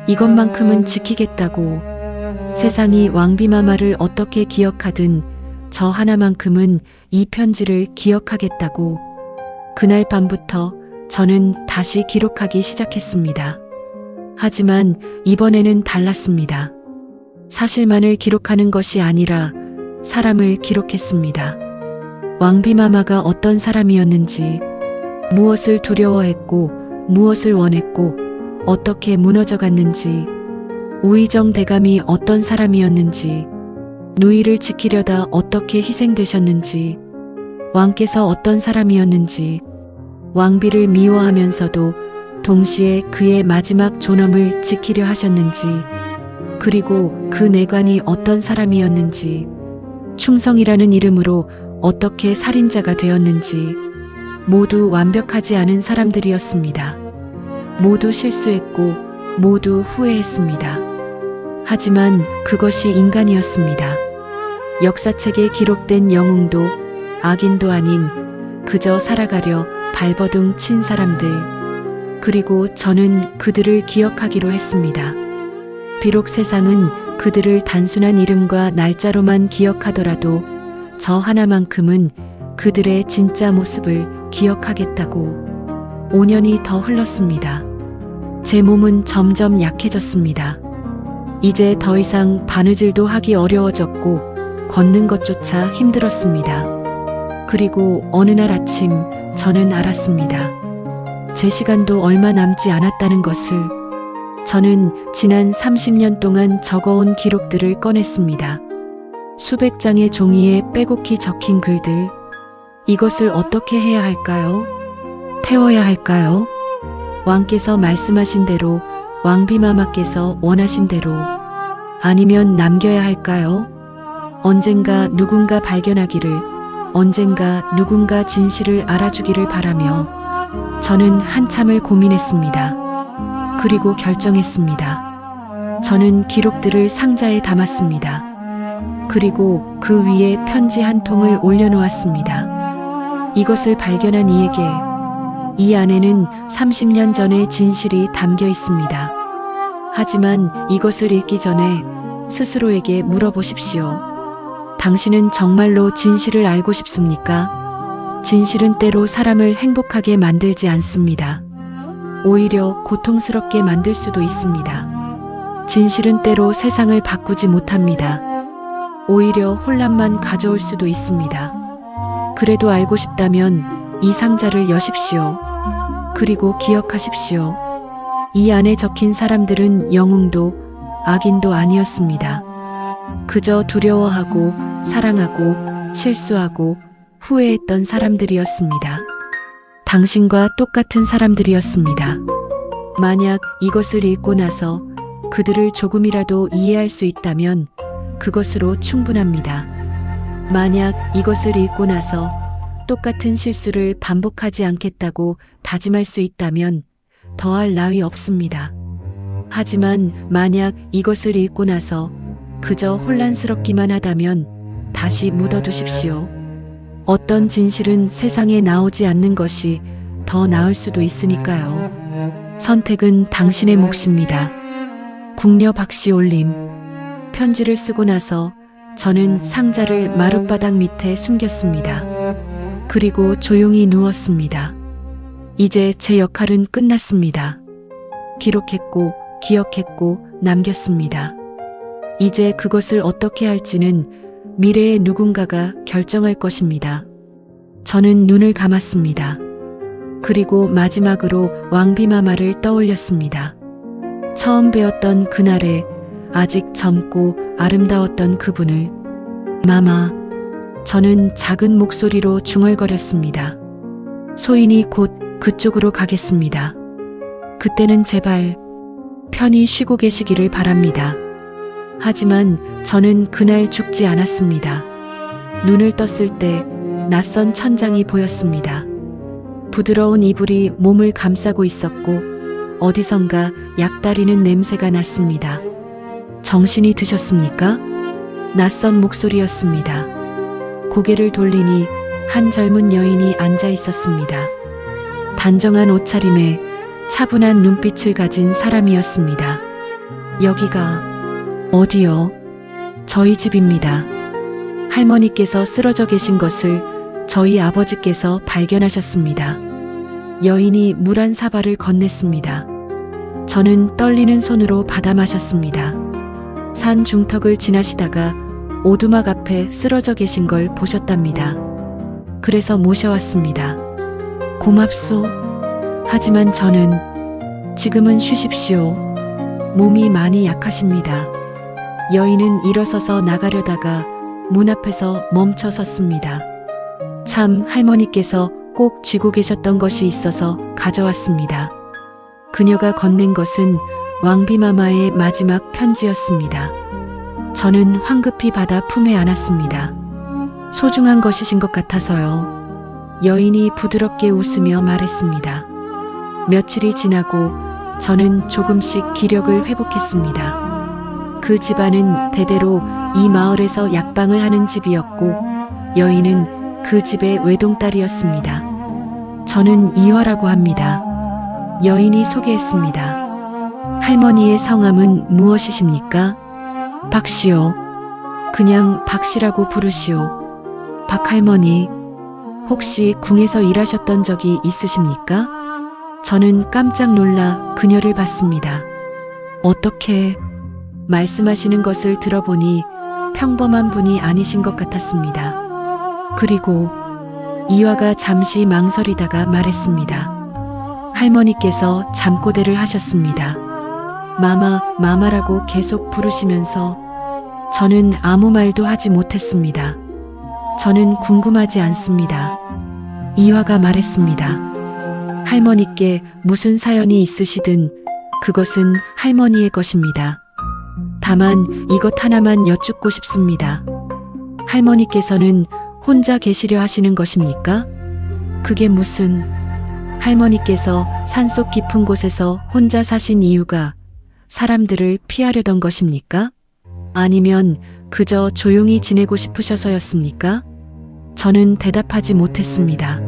이것만큼은 지키겠다고. 세상이 왕비마마를 어떻게 기억하든 저 하나만큼은 이 편지를 기억하겠다고 그날 밤부터 저는 다시 기록하기 시작했습니다. 하지만 이번에는 달랐습니다. 사실만을 기록하는 것이 아니라 사람을 기록했습니다. 왕비마마가 어떤 사람이었는지, 무엇을 두려워했고, 무엇을 원했고, 어떻게 무너져갔는지, 우의정 대감이 어떤 사람이었는지, 누이를 지키려다 어떻게 희생되셨는지, 왕께서 어떤 사람이었는지, 왕비를 미워하면서도 동시에 그의 마지막 존엄을 지키려 하셨는지, 그리고 그 내관이 어떤 사람이었는지, 충성이라는 이름으로 어떻게 살인자가 되었는지, 모두 완벽하지 않은 사람들이었습니다. 모두 실수했고 모두 후회했습니다. 하지만 그것이 인간이었습니다. 역사책에 기록된 영웅도 악인도 아닌 그저 살아가려 발버둥 친 사람들. 그리고 저는 그들을 기억하기로 했습니다. 비록 세상은 그들을 단순한 이름과 날짜로만 기억하더라도 저 하나만큼은 그들의 진짜 모습을 기억하겠다고. 5년이 더 흘렀습니다. 제 몸은 점점 약해졌습니다. 이제 더 이상 바느질도 하기 어려워졌고 걷는 것조차 힘들었습니다. 그리고 어느 날 아침 저는 알았습니다. 제 시간도 얼마 남지 않았다는 것을. 저는 지난 30년 동안 적어온 기록들을 꺼냈습니다. 수백 장의 종이에 빼곡히 적힌 글들. 이것을 어떻게 해야 할까요? 태워야 할까요? 왕께서 말씀하신 대로, 왕비마마께서 원하신 대로, 아니면 남겨야 할까요? 언젠가 누군가 발견하기를, 언젠가 누군가 진실을 알아주기를 바라며 저는 한참을 고민했습니다. 그리고 결정했습니다. 저는 기록들을 상자에 담았습니다. 그리고 그 위에 편지 한 통을 올려놓았습니다. 이것을 발견한 이에게 이 안에는 30년 전의 진실이 담겨 있습니다. 하지만 이것을 읽기 전에 스스로에게 물어보십시오. 당신은 정말로 진실을 알고 싶습니까? 진실은 때로 사람을 행복하게 만들지 않습니다. 오히려 고통스럽게 만들 수도 있습니다. 진실은 때로 세상을 바꾸지 못합니다. 오히려 혼란만 가져올 수도 있습니다. 그래도 알고 싶다면 이 상자를 여십시오. 그리고 기억하십시오. 이 안에 적힌 사람들은 영웅도 악인도 아니었습니다. 그저 두려워하고 사랑하고 실수하고 후회했던 사람들이었습니다. 당신과 똑같은 사람들이었습니다. 만약 이것을 읽고 나서 그들을 조금이라도 이해할 수 있다면 그것으로 충분합니다. 만약 이것을 읽고 나서 똑같은 실수를 반복하지 않겠다고 다짐할 수 있다면 더할 나위 없습니다. 하지만 만약 이것을 읽고 나서 그저 혼란스럽기만 하다면 다시 묻어두십시오. 어떤 진실은 세상에 나오지 않는 것이 더 나을 수도 있으니까요. 선택은 당신의 몫입니다. 궁녀 박시올림. 편지를 쓰고 나서 저는 상자를 마룻바닥 밑에 숨겼습니다. 그리고 조용히 누웠습니다. 이제 제 역할은 끝났습니다. 기록했고 기억했고 남겼습니다. 이제 그것을 어떻게 할지는 미래의 누군가가 결정할 것입니다. 저는 눈을 감았습니다. 그리고 마지막으로 왕비마마를 떠올렸습니다. 처음 배웠던 그날에 아직 젊고 아름다웠던 그분을. 마마. 저는 작은 목소리로 중얼거렸습니다. 소인이 곧 그쪽으로 가겠습니다. 그때는 제발 편히 쉬고 계시기를 바랍니다. 하지만 저는 그날 죽지 않았습니다. 눈을 떴을 때 낯선 천장이 보였습니다. 부드러운 이불이 몸을 감싸고 있었고 어디선가 약다리는 냄새가 났습니다. 정신이 드셨습니까? 낯선 목소리였습니다. 고개를 돌리니 한 젊은 여인이 앉아 있었습니다. 단정한 옷차림에 차분한 눈빛을 가진 사람이었습니다. 여기가 어디요? 저희 집입니다. 할머니께서 쓰러져 계신 것을 저희 아버지께서 발견하셨습니다. 여인이 물 한 사발을 건넸습니다. 저는 떨리는 손으로 받아 마셨습니다. 산 중턱을 지나시다가 오두막 앞에 쓰러져 계신 걸 보셨답니다. 그래서 모셔왔습니다. 고맙소. 하지만 저는 지금은 쉬십시오. 몸이 많이 약하십니다. 여인은 일어서서 나가려다가 문 앞에서 멈춰 섰습니다. 참 할머니께서 꼭 쥐고 계셨던 것이 있어서 가져왔습니다. 그녀가 건넨 것은 왕비마마의 마지막 편지였습니다. 저는 황급히 받아 품에 안았습니다. 소중한 것이신 것 같아서요. 여인이 부드럽게 웃으며 말했습니다. 며칠이 지나고 저는 조금씩 기력을 회복했습니다. 그 집안은 대대로 이 마을에서 약방을 하는 집이었고 여인은 그 집의 외동딸이었습니다. 저는 이화라고 합니다. 여인이 소개했습니다. 할머니의 성함은 무엇이십니까? 박씨요. 그냥 박씨라고 부르시오. 박할머니, 혹시 궁에서 일하셨던 적이 있으십니까? 저는 깜짝 놀라 그녀를 봤습니다. 어떻게 말씀하시는 것을 들어보니 평범한 분이 아니신 것 같았습니다. 그리고 이화가 잠시 망설이다가 말했습니다. 할머니께서 잠꼬대를 하셨습니다. 마마라고 계속 부르시면서 저는 아무 말도 하지 못했습니다. 저는 궁금하지 않습니다. 이화가 말했습니다. 할머니께 무슨 사연이 있으시든 그것은 할머니의 것입니다. 다만 이것 하나만 여쭙고 싶습니다. 할머니께서는 혼자 계시려 하시는 것입니까? 그게 무슨... 할머니께서 산속 깊은 곳에서 혼자 사신 이유가 사람들을 피하려던 것입니까? 아니면 그저 조용히 지내고 싶으셔서였습니까? 저는 대답하지 못했습니다.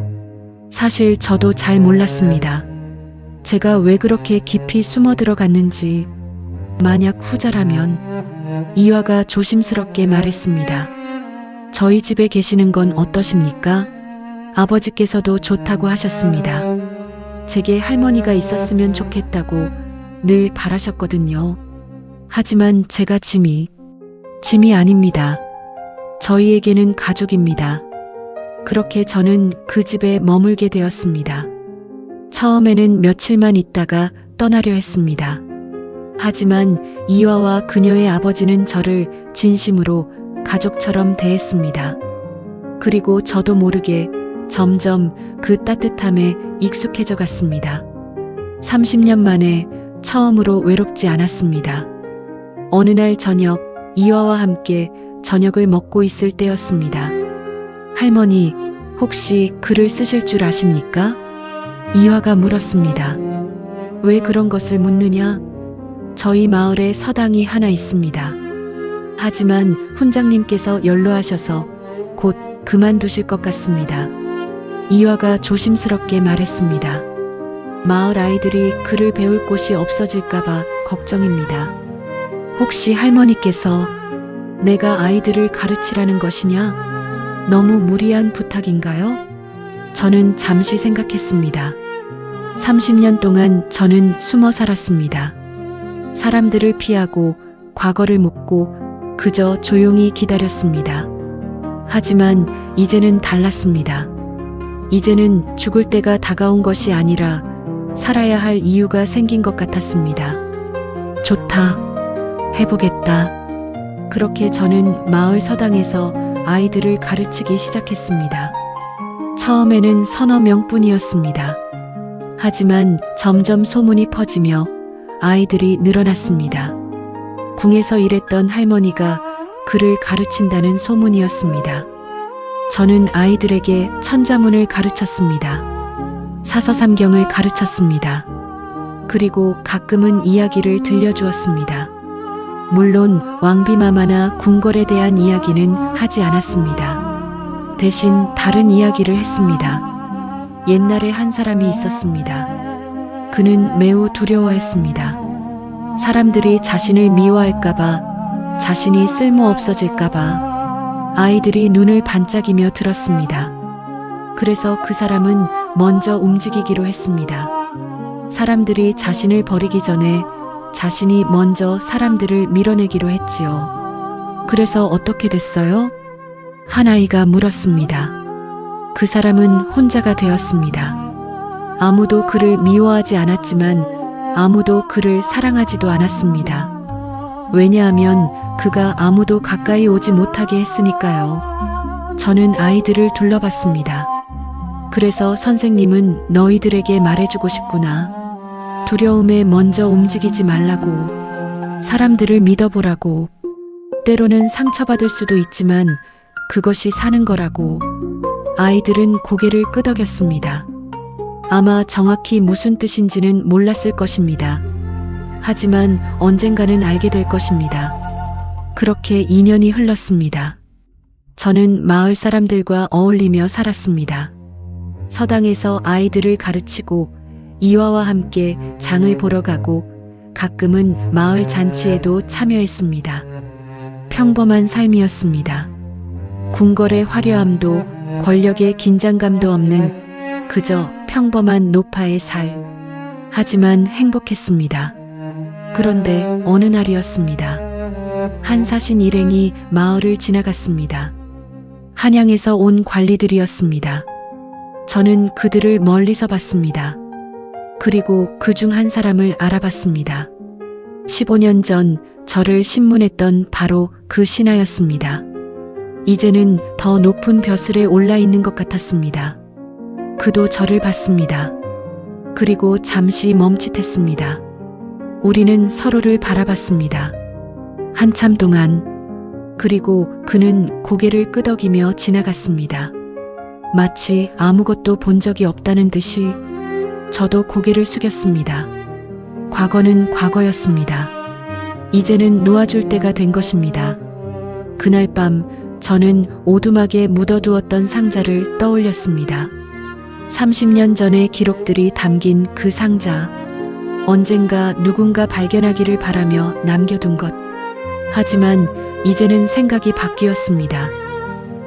사실 저도 잘 몰랐습니다. 제가 왜 그렇게 깊이 숨어 들어갔는지. 만약 후자라면 이화가 조심스럽게 말했습니다. 저희 집에 계시는 건 어떠십니까? 아버지께서도 좋다고 하셨습니다. 제게 할머니가 있었으면 좋겠다고 늘 바라셨거든요. 하지만 제가 짐이 아닙니다. 저희에게는 가족입니다. 그렇게 저는 그 집에 머물게 되었습니다. 처음에는 며칠만 있다가 떠나려 했습니다. 하지만 이화와 그녀의 아버지는 저를 진심으로 가족처럼 대했습니다. 그리고 저도 모르게 점점 그 따뜻함에 익숙해져 갔습니다. 30년 만에 처음으로 외롭지 않았습니다. 어느 날 저녁, 이화와 함께 저녁을 먹고 있을 때였습니다. 할머니, 혹시 글을 쓰실 줄 아십니까? 이화가 물었습니다. 왜 그런 것을 묻느냐? 저희 마을에 서당이 하나 있습니다. 하지만 훈장님께서 연로하셔서 곧 그만두실 것 같습니다. 이화가 조심스럽게 말했습니다. 마을 아이들이 글을 배울 곳이 없어질까봐 걱정입니다. 혹시 할머니께서 내가 아이들을 가르치라는 것이냐? 너무 무리한 부탁인가요? 저는 잠시 생각했습니다. 30년 동안 저는 숨어 살았습니다. 사람들을 피하고 과거를 묻고 그저 조용히 기다렸습니다. 하지만 이제는 달랐습니다. 이제는 죽을 때가 다가온 것이 아니라 살아야 할 이유가 생긴 것 같았습니다. 좋다. 해보겠다. 그렇게 저는 마을 서당에서 아이들을 가르치기 시작했습니다. 처음에는 서너 명뿐이었습니다. 하지만 점점 소문이 퍼지며 아이들이 늘어났습니다. 궁에서 일했던 할머니가 글을 가르친다는 소문이었습니다. 저는 아이들에게 천자문을 가르쳤습니다. 사서삼경을 가르쳤습니다. 그리고 가끔은 이야기를 들려주었습니다. 물론 왕비마마나 궁궐에 대한 이야기는 하지 않았습니다. 대신 다른 이야기를 했습니다. 옛날에 한 사람이 있었습니다. 그는 매우 두려워했습니다. 사람들이 자신을 미워할까봐 자신이 쓸모 없어질까봐 아이들이 눈을 반짝이며 들었습니다. 그래서 그 사람은 먼저 움직이기로 했습니다. 사람들이 자신을 버리기 전에 자신이 먼저 사람들을 밀어내기로 했지요. 그래서 어떻게 됐어요? 한 아이가 물었습니다. 그 사람은 혼자가 되었습니다. 아무도 그를 미워하지 않았지만 아무도 그를 사랑하지도 않았습니다. 왜냐하면 그가 아무도 가까이 오지 못하게 했으니까요. 저는 아이들을 둘러봤습니다. 그래서 선생님은 너희들에게 말해주고 싶구나. 두려움에 먼저 움직이지 말라고. 사람들을 믿어보라고. 때로는 상처받을 수도 있지만 그것이 사는 거라고. 아이들은 고개를 끄덕였습니다. 아마 정확히 무슨 뜻인지는 몰랐을 것입니다. 하지만 언젠가는 알게 될 것입니다. 그렇게 2년이 흘렀습니다. 저는 마을 사람들과 어울리며 살았습니다. 서당에서 아이들을 가르치고 이화와 함께 장을 보러 가고 가끔은 마을 잔치에도 참여했습니다. 평범한 삶이었습니다. 궁궐의 화려함도 권력의 긴장감도 없는 그저 평범한 노파의 살. 하지만 행복했습니다. 그런데 어느 날이었습니다. 한 사신 일행이 마을을 지나갔습니다. 한양에서 온 관리들이었습니다. 저는 그들을 멀리서 봤습니다. 그리고 그 중 한 사람을 알아봤습니다. 15년 전 저를 신문했던 바로 그 신하였습니다. 이제는 더 높은 벼슬에 올라 있는 것 같았습니다. 그도 저를 봤습니다. 그리고 잠시 멈칫했습니다. 우리는 서로를 바라봤습니다. 한참 동안. 그리고 그는 고개를 끄덕이며 지나갔습니다. 마치 아무것도 본 적이 없다는 듯이 저도 고개를 숙였습니다. 과거는 과거였습니다. 이제는 놓아줄 때가 된 것입니다. 그날 밤 저는 오두막에 묻어두었던 상자를 떠올렸습니다. 30년 전의 기록들이 담긴 그 상자. 언젠가 누군가 발견하기를 바라며 남겨둔 것. 하지만 이제는 생각이 바뀌었습니다.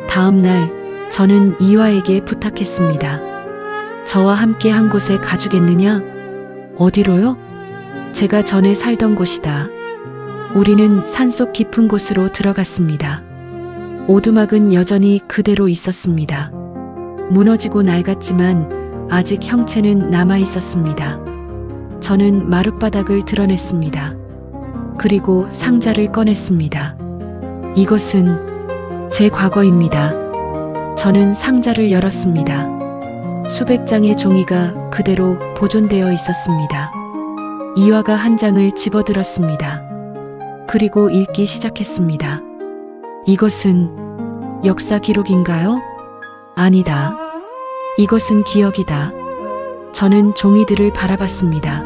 다음 날 저는 이화에게 부탁했습니다. 저와 함께 한 곳에 가주겠느냐? 어디로요? 제가 전에 살던 곳이다. 우리는 산속 깊은 곳으로 들어갔습니다. 오두막은 여전히 그대로 있었습니다. 무너지고 낡았지만 아직 형체는 남아 있었습니다. 저는 마룻바닥을 드러냈습니다. 그리고 상자를 꺼냈습니다. 이것은 제 과거입니다. 저는 상자를 열었습니다. 수백 장의 종이가 그대로 보존되어 있었습니다. 이화가 한 장을 집어들었습니다. 그리고 읽기 시작했습니다. 이것은 역사 기록인가요? 아니다. 이것은 기억이다. 저는 종이들을 바라봤습니다.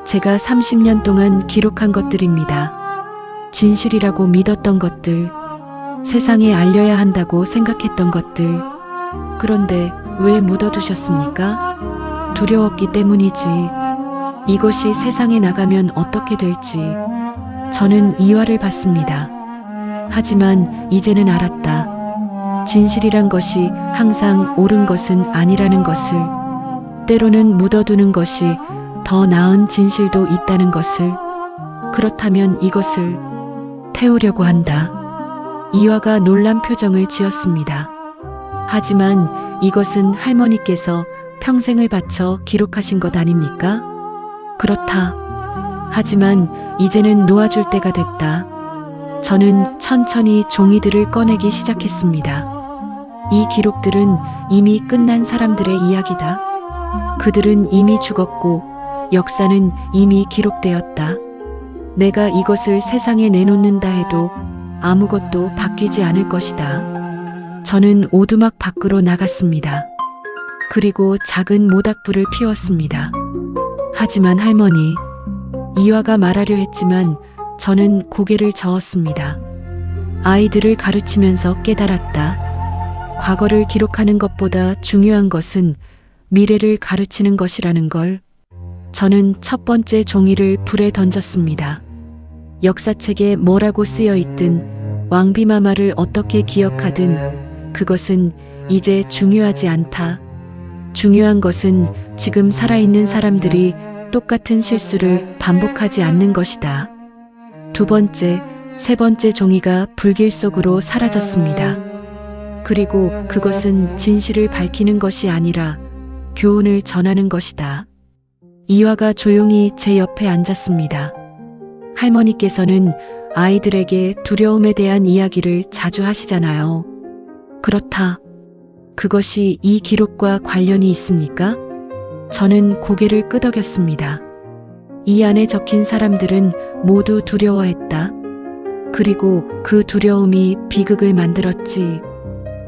제가 30년 동안 기록한 것들입니다. 진실이라고 믿었던 것들, 세상에 알려야 한다고 생각했던 것들. 그런데 왜 묻어두셨습니까? 두려웠기 때문이지. 이것이 세상에 나가면 어떻게 될지. 저는 이화를 봤습니다. 하지만 이제는 알았다. 진실이란 것이 항상 옳은 것은 아니라는 것을. 때로는 묻어두는 것이 더 나은 진실도 있다는 것을. 그렇다면 이것을 태우려고 한다. 이화가 놀란 표정을 지었습니다. 하지만 이것은 할머니께서 평생을 바쳐 기록하신 것 아닙니까? 그렇다. 하지만 이제는 놓아줄 때가 됐다. 저는 천천히 종이들을 꺼내기 시작했습니다. 이 기록들은 이미 끝난 사람들의 이야기다. 그들은 이미 죽었고 역사는 이미 기록되었다. 내가 이것을 세상에 내놓는다 해도 아무것도 바뀌지 않을 것이다. 저는 오두막 밖으로 나갔습니다. 그리고 작은 모닥불을 피웠습니다. 하지만 할머니, 이화가 말하려 했지만 저는 고개를 저었습니다. 아이들을 가르치면서 깨달았다. 과거를 기록하는 것보다 중요한 것은 미래를 가르치는 것이라는 걸. 저는 첫 번째 종이를 불에 던졌습니다. 역사책에 뭐라고 쓰여 있든 왕비마마를 어떻게 기억하든 그것은 이제 중요하지 않다. 중요한 것은 지금 살아있는 사람들이 똑같은 실수를 반복하지 않는 것이다. 두 번째, 세 번째 종이가 불길 속으로 사라졌습니다. 그리고 그것은 진실을 밝히는 것이 아니라 교훈을 전하는 것이다. 이화가 조용히 제 옆에 앉았습니다. 할머니께서는 아이들에게 두려움에 대한 이야기를 자주 하시잖아요. 그렇다. 그것이 이 기록과 관련이 있습니까? 저는 고개를 끄덕였습니다. 이 안에 적힌 사람들은 모두 두려워했다. 그리고 그 두려움이 비극을 만들었지.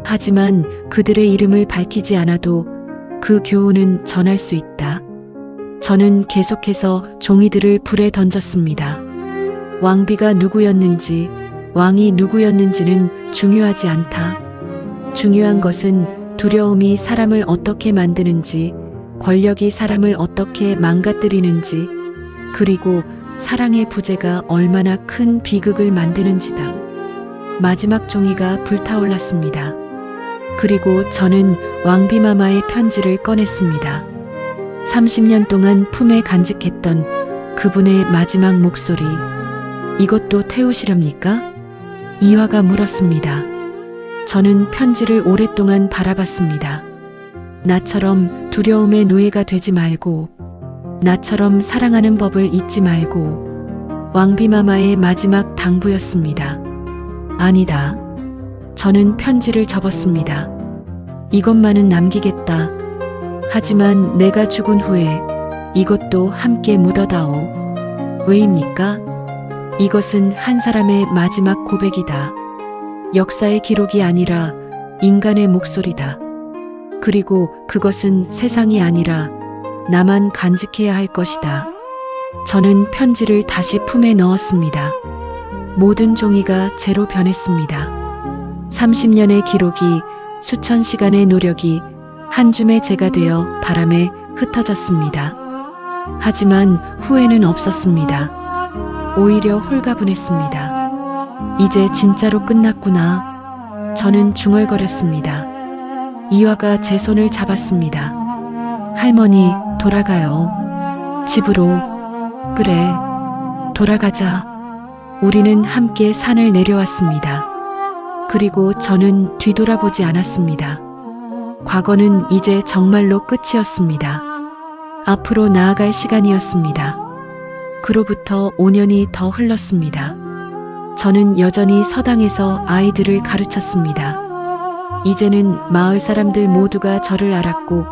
하지만 그들의 이름을 밝히지 않아도 그 교훈은 전할 수 있다. 저는 계속해서 종이들을 불에 던졌습니다. 왕비가 누구였는지, 왕이 누구였는지는 중요하지 않다. 중요한 것은 두려움이 사람을 어떻게 만드는지, 권력이 사람을 어떻게 망가뜨리는지, 그리고 사랑의 부재가 얼마나 큰 비극을 만드는지다. 마지막 종이가 불타올랐습니다. 그리고 저는 왕비마마의 편지를 꺼냈습니다. 30년 동안 품에 간직했던 그분의 마지막 목소리. 이것도 태우시렵니까? 이화가 물었습니다. 저는 편지를 오랫동안 바라봤습니다. 나처럼 두려움의 노예가 되지 말고, 나처럼 사랑하는 법을 잊지 말고. 왕비마마의 마지막 당부였습니다. 아니다. 저는 편지를 접었습니다. 이것만은 남기겠다. 하지만 내가 죽은 후에 이것도 함께 묻어다오. 왜입니까? 이것은 한 사람의 마지막 고백이다. 역사의 기록이 아니라 인간의 목소리다. 그리고 그것은 세상이 아니라 나만 간직해야 할 것이다. 저는 편지를 다시 품에 넣었습니다. 모든 종이가 재로 변했습니다. 30년의 기록이, 수천 시간의 노력이 한 줌의 재가 되어 바람에 흩어졌습니다. 하지만 후회는 없었습니다. 오히려 홀가분했습니다. 이제 진짜로 끝났구나. 저는 중얼거렸습니다. 이화가 제 손을 잡았습니다. 할머니, 돌아가요. 집으로. 그래, 돌아가자. 우리는 함께 산을 내려왔습니다. 그리고 저는 뒤돌아보지 않았습니다. 과거는 이제 정말로 끝이었습니다. 앞으로 나아갈 시간이었습니다. 그로부터 5년이 더 흘렀습니다. 저는 여전히 서당에서 아이들을 가르쳤습니다. 이제는 마을 사람들 모두가 저를 알았고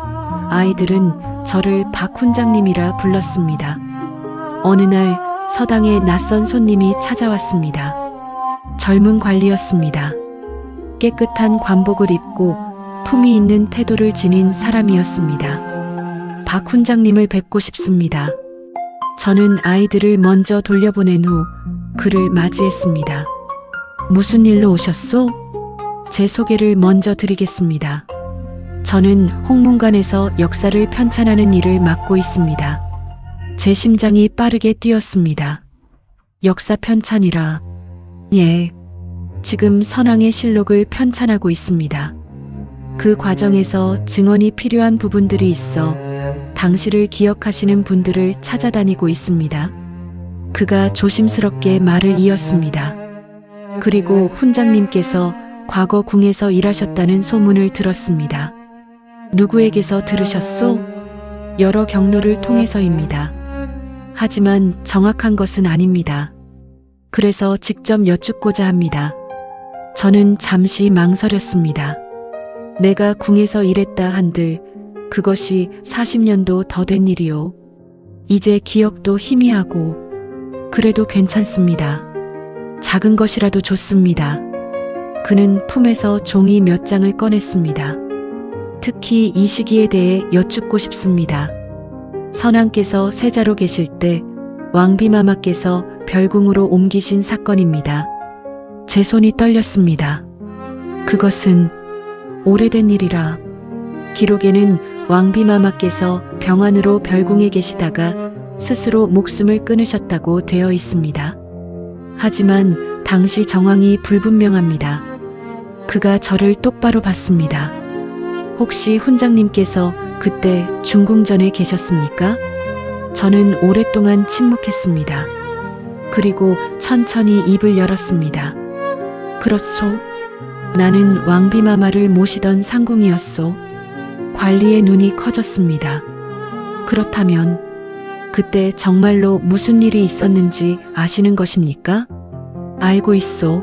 아이들은 저를 박 훈장님이라 불렀습니다. 어느 날 서당에 낯선 손님이 찾아왔습니다. 젊은 관리였습니다. 깨끗한 관복을 입고 품위 있는 태도를 지닌 사람이었습니다. 박 훈장님을 뵙고 싶습니다. 저는 아이들을 먼저 돌려보낸 후 그를 맞이했습니다. 무슨 일로 오셨소? 제 소개를 먼저 드리겠습니다. 저는 홍문관에서 역사를 편찬하는 일을 맡고 있습니다. 제 심장이 빠르게 뛰었습니다. 역사 편찬이라. 예. 지금 선왕의 실록을 편찬하고 있습니다. 그 과정에서 증언이 필요한 부분들이 있어 당시를 기억하시는 분들을 찾아다니고 있습니다. 그가 조심스럽게 말을 이었습니다. 그리고 훈장님께서 과거 궁에서 일하셨다는 소문을 들었습니다. 누구에게서 들으셨소? 여러 경로를 통해서입니다. 하지만 정확한 것은 아닙니다. 그래서 직접 여쭙고자 합니다. 저는 잠시 망설였습니다. 내가 궁에서 일했다 한들 그것이 40년도 더 된 일이요. 이제 기억도 희미하고 그래도 괜찮습니다. 작은 것이라도 좋습니다. 그는 품에서 종이 몇 장을 꺼냈습니다. 특히 이 시기에 대해 여쭙고 싶습니다. 선왕께서 세자로 계실 때 왕비마마께서 별궁으로 옮기신 사건입니다. 제 손이 떨렸습니다. 그것은 오래된 일이라. 기록에는 왕비마마께서 병환으로 별궁에 계시다가 스스로 목숨을 끊으셨다고 되어 있습니다. 하지만 당시 정황이 불분명합니다. 그가 저를 똑바로 봤습니다. 혹시 훈장님께서 그때 중궁전에 계셨습니까? 저는 오랫동안 침묵했습니다. 그리고 천천히 입을 열었습니다. 그렇소. 나는 왕비마마를 모시던 상궁이었소. 관리의 눈이 커졌습니다. 그렇다면 그때 정말로 무슨 일이 있었는지 아시는 것입니까? 알고 있소.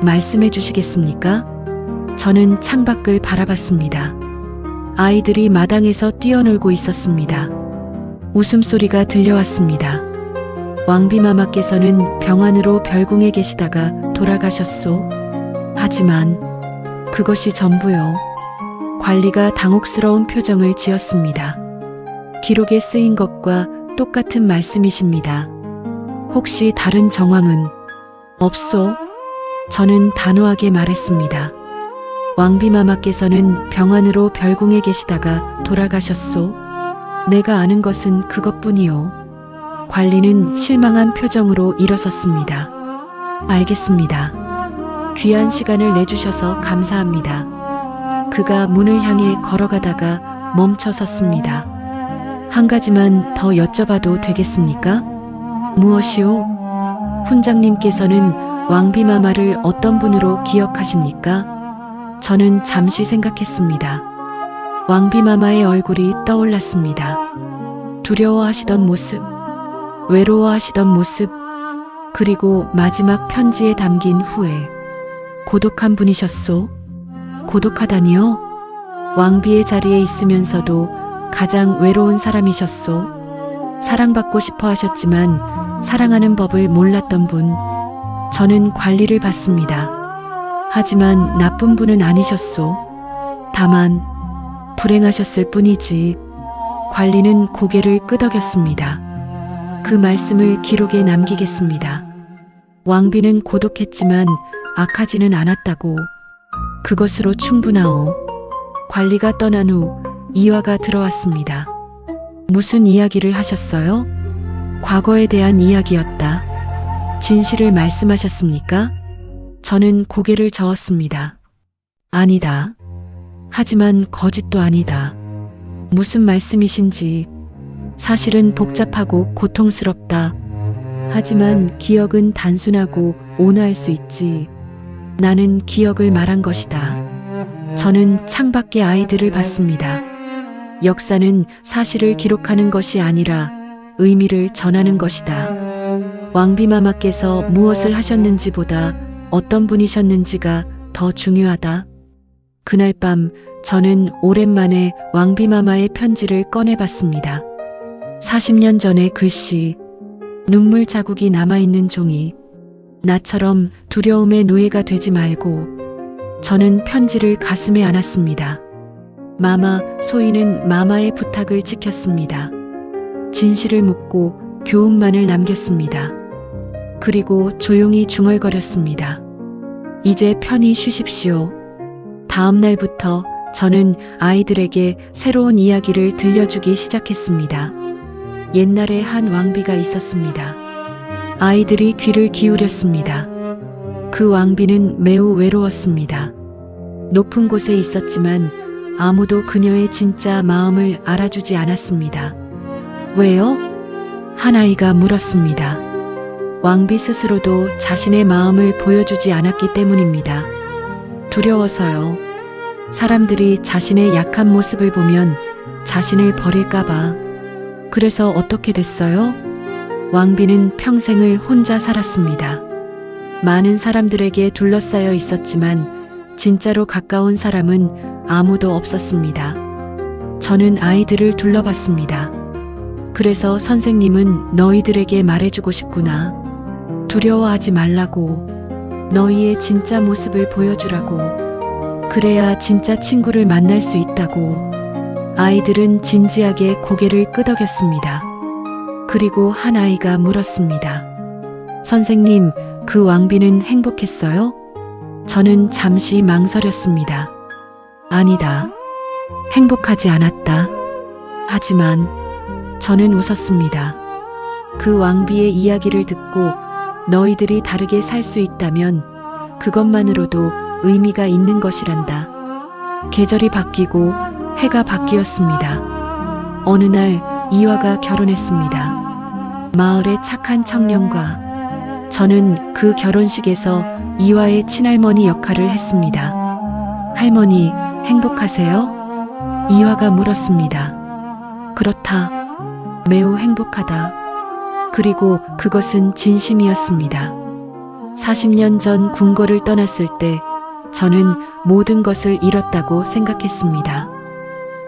말씀해 주시겠습니까? 저는 창밖을 바라봤습니다. 아이들이 마당에서 뛰어놀고 있었습니다. 웃음소리가 들려왔습니다. 왕비마마께서는 병안으로 별궁에 계시다가 돌아가셨소. 하지만 그것이 전부요. 관리가 당혹스러운 표정을 지었습니다. 기록에 쓰인 것과 똑같은 말씀이십니다. 혹시 다른 정황은? 없소. 저는 단호하게 말했습니다. 왕비마마께서는 병안으로 별궁에 계시다가 돌아가셨소. 내가 아는 것은 그것뿐이요. 관리는 실망한 표정으로 일어섰습니다. 알겠습니다. 귀한 시간을 내주셔서 감사합니다. 그가 문을 향해 걸어가다가 멈춰 섰습니다. 한 가지만 더 여쭤봐도 되겠습니까? 무엇이요? 훈장님께서는 왕비마마를 어떤 분으로 기억하십니까? 저는 잠시 생각했습니다. 왕비마마의 얼굴이 떠올랐습니다. 두려워하시던 모습, 외로워하시던 모습, 그리고 마지막 편지에 담긴 후회. 고독한 분이셨소? 고독하다니요? 왕비의 자리에 있으면서도 가장 외로운 사람이셨소? 사랑받고 싶어 하셨지만 사랑하는 법을 몰랐던 분. 저는 관리를 받습니다. 하지만 나쁜 분은 아니셨소. 다만 불행하셨을 뿐이지. 관리는 고개를 끄덕였습니다. 그 말씀을 기록에 남기겠습니다. 왕비는 고독했지만 악하지는 않았다고. 그것으로 충분하오. 관리가 떠난 후 이화가 들어왔습니다. 무슨 이야기를 하셨어요? 과거에 대한 이야기였다. 진실을 말씀하셨습니까? 저는 고개를 저었습니다. 아니다. 하지만 거짓도 아니다. 무슨 말씀이신지. 사실은 복잡하고 고통스럽다. 하지만 기억은 단순하고 온화할 수 있지. 나는 기억을 말한 것이다. 저는 창밖의 아이들을 봤습니다. 역사는 사실을 기록하는 것이 아니라 의미를 전하는 것이다. 왕비마마께서 무엇을 하셨는지보다 어떤 분이셨는지가 더 중요하다. 그날 밤 저는 오랜만에 왕비마마의 편지를 꺼내봤습니다. 40년 전의 글씨, 눈물 자국이 남아있는 종이. 나처럼 두려움의 노예가 되지 말고. 저는 편지를 가슴에 안았습니다. 마마, 소희는 마마의 부탁을 지켰습니다. 진실을 묻고 교훈만을 남겼습니다. 그리고 조용히 중얼거렸습니다. 이제 편히 쉬십시오. 다음 날부터 저는 아이들에게 새로운 이야기를 들려주기 시작했습니다. 옛날에 한 왕비가 있었습니다. 아이들이 귀를 기울였습니다. 그 왕비는 매우 외로웠습니다. 높은 곳에 있었지만 아무도 그녀의 진짜 마음을 알아주지 않았습니다. 왜요? 한 아이가 물었습니다. 왕비 스스로도 자신의 마음을 보여주지 않았기 때문입니다. 두려워서요. 사람들이 자신의 약한 모습을 보면 자신을 버릴까봐. 그래서 어떻게 됐어요? 왕비는 평생을 혼자 살았습니다. 많은 사람들에게 둘러싸여 있었지만 진짜로 가까운 사람은 아무도 없었습니다. 저는 아이들을 둘러봤습니다. 그래서 선생님은 너희들에게 말해주고 싶구나. 두려워하지 말라고. 너희의 진짜 모습을 보여주라고. 그래야 진짜 친구를 만날 수 있다고. 아이들은 진지하게 고개를 끄덕였습니다. 그리고 한 아이가 물었습니다. 선생님, 그 왕비는 행복했어요? 저는 잠시 망설였습니다. 아니다. 행복하지 않았다. 하지만 저는 웃었습니다. 그 왕비의 이야기를 듣고 너희들이 다르게 살 수 있다면 그것만으로도 의미가 있는 것이란다. 계절이 바뀌고 해가 바뀌었습니다. 어느 날 이화가 결혼했습니다. 마을의 착한 청년과 저는 그 결혼식에서 이화의 친할머니 역할을 했습니다. 할머니, 행복하세요? 이화가 물었습니다. 그렇다. 매우 행복하다. 그리고 그것은 진심이었습니다. 40년 전 궁궐을 떠났을 때 저는 모든 것을 잃었다고 생각했습니다.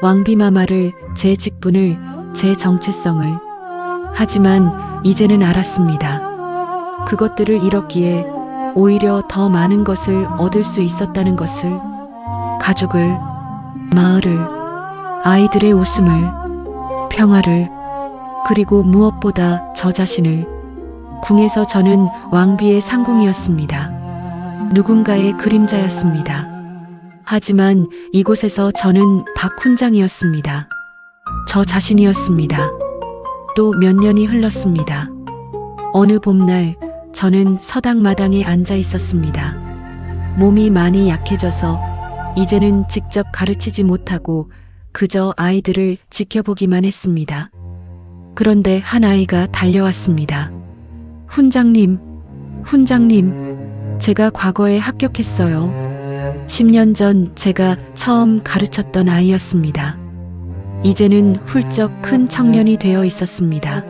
왕비마마를, 제 직분을, 제 정체성을. 하지만 이제는 알았습니다. 그것들을 잃었기에 오히려 더 많은 것을 얻을 수 있었다는 것을. 가족을, 마을을, 아이들의 웃음을, 평화를, 그리고 무엇보다 저 자신을. 궁에서 저는 왕비의 상궁이었습니다. 누군가의 그림자였습니다. 하지만 이곳에서 저는 박훈장이었습니다. 저 자신이었습니다. 또 몇 년이 흘렀습니다. 어느 봄날 저는 서당 마당에 앉아 있었습니다. 몸이 많이 약해져서 이제는 직접 가르치지 못하고 그저 아이들을 지켜보기만 했습니다. 그런데 한 아이가 달려왔습니다. 훈장님, 훈장님, 제가 과거에 합격했어요. 10년 전 제가 처음 가르쳤던 아이였습니다. 이제는 훌쩍 큰 청년이 되어 있었습니다.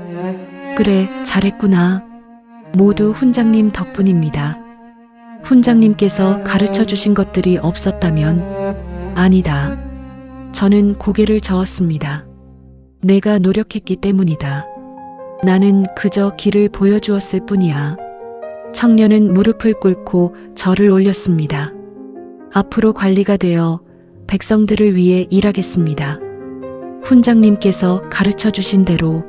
그래, 잘했구나. 모두 훈장님 덕분입니다. 훈장님께서 가르쳐 주신 것들이 없었다면? 아니다. 저는 고개를 저었습니다. 내가 노력했기 때문이다. 나는 그저 길을 보여주었을 뿐이야. 청년은 무릎을 꿇고 절을 올렸습니다. 앞으로 관리가 되어 백성들을 위해 일하겠습니다. 훈장님께서 가르쳐 주신 대로.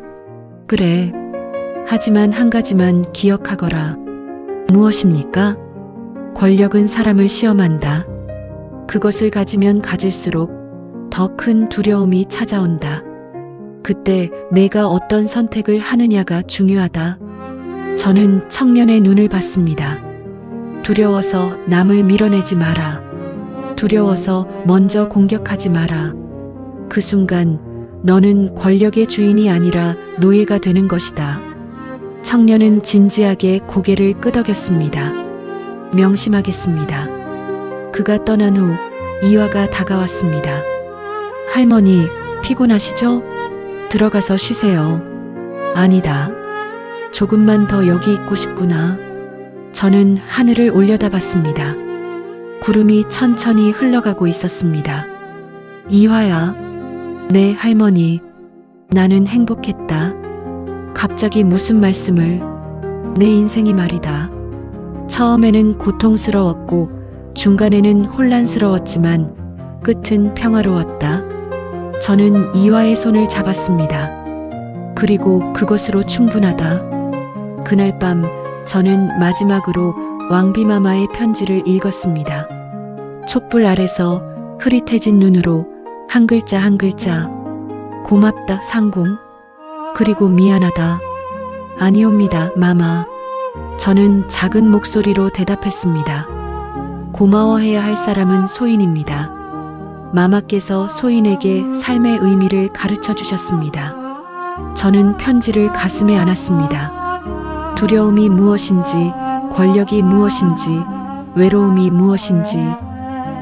그래. 하지만 한 가지만 기억하거라. 무엇입니까? 권력은 사람을 시험한다. 그것을 가지면 가질수록 더 큰 두려움이 찾아온다. 그때 내가 어떤 선택을 하느냐가 중요하다. 저는 청년의 눈을 봤습니다. 두려워서 남을 밀어내지 마라. 두려워서 먼저 공격하지 마라. 그 순간 너는 권력의 주인이 아니라 노예가 되는 것이다. 청년은 진지하게 고개를 끄덕였습니다. 명심하겠습니다. 그가 떠난 후 이화가 다가왔습니다. 할머니, 피곤하시죠? 들어가서 쉬세요. 아니다. 조금만 더 여기 있고 싶구나. 저는 하늘을 올려다봤습니다. 구름이 천천히 흘러가고 있었습니다. 이화야. 네, 할머니. 나는 행복했다. 갑자기 무슨 말씀을. 내 인생이 말이다. 처음에는 고통스러웠고 중간에는 혼란스러웠지만 끝은 평화로웠다. 저는 이화의 손을 잡았습니다. 그리고 그것으로 충분하다. 그날 밤 저는 마지막으로 왕비마마의 편지를 읽었습니다. 촛불 아래서 흐릿해진 눈으로 한 글자 한 글자. 고맙다, 상궁. 그리고 미안하다. 아니옵니다, 마마. 저는 작은 목소리로 대답했습니다. 고마워해야 할 사람은 소인입니다. 마마께서 소인에게 삶의 의미를 가르쳐 주셨습니다. 저는 편지를 가슴에 안았습니다. 두려움이 무엇인지, 권력이 무엇인지, 외로움이 무엇인지,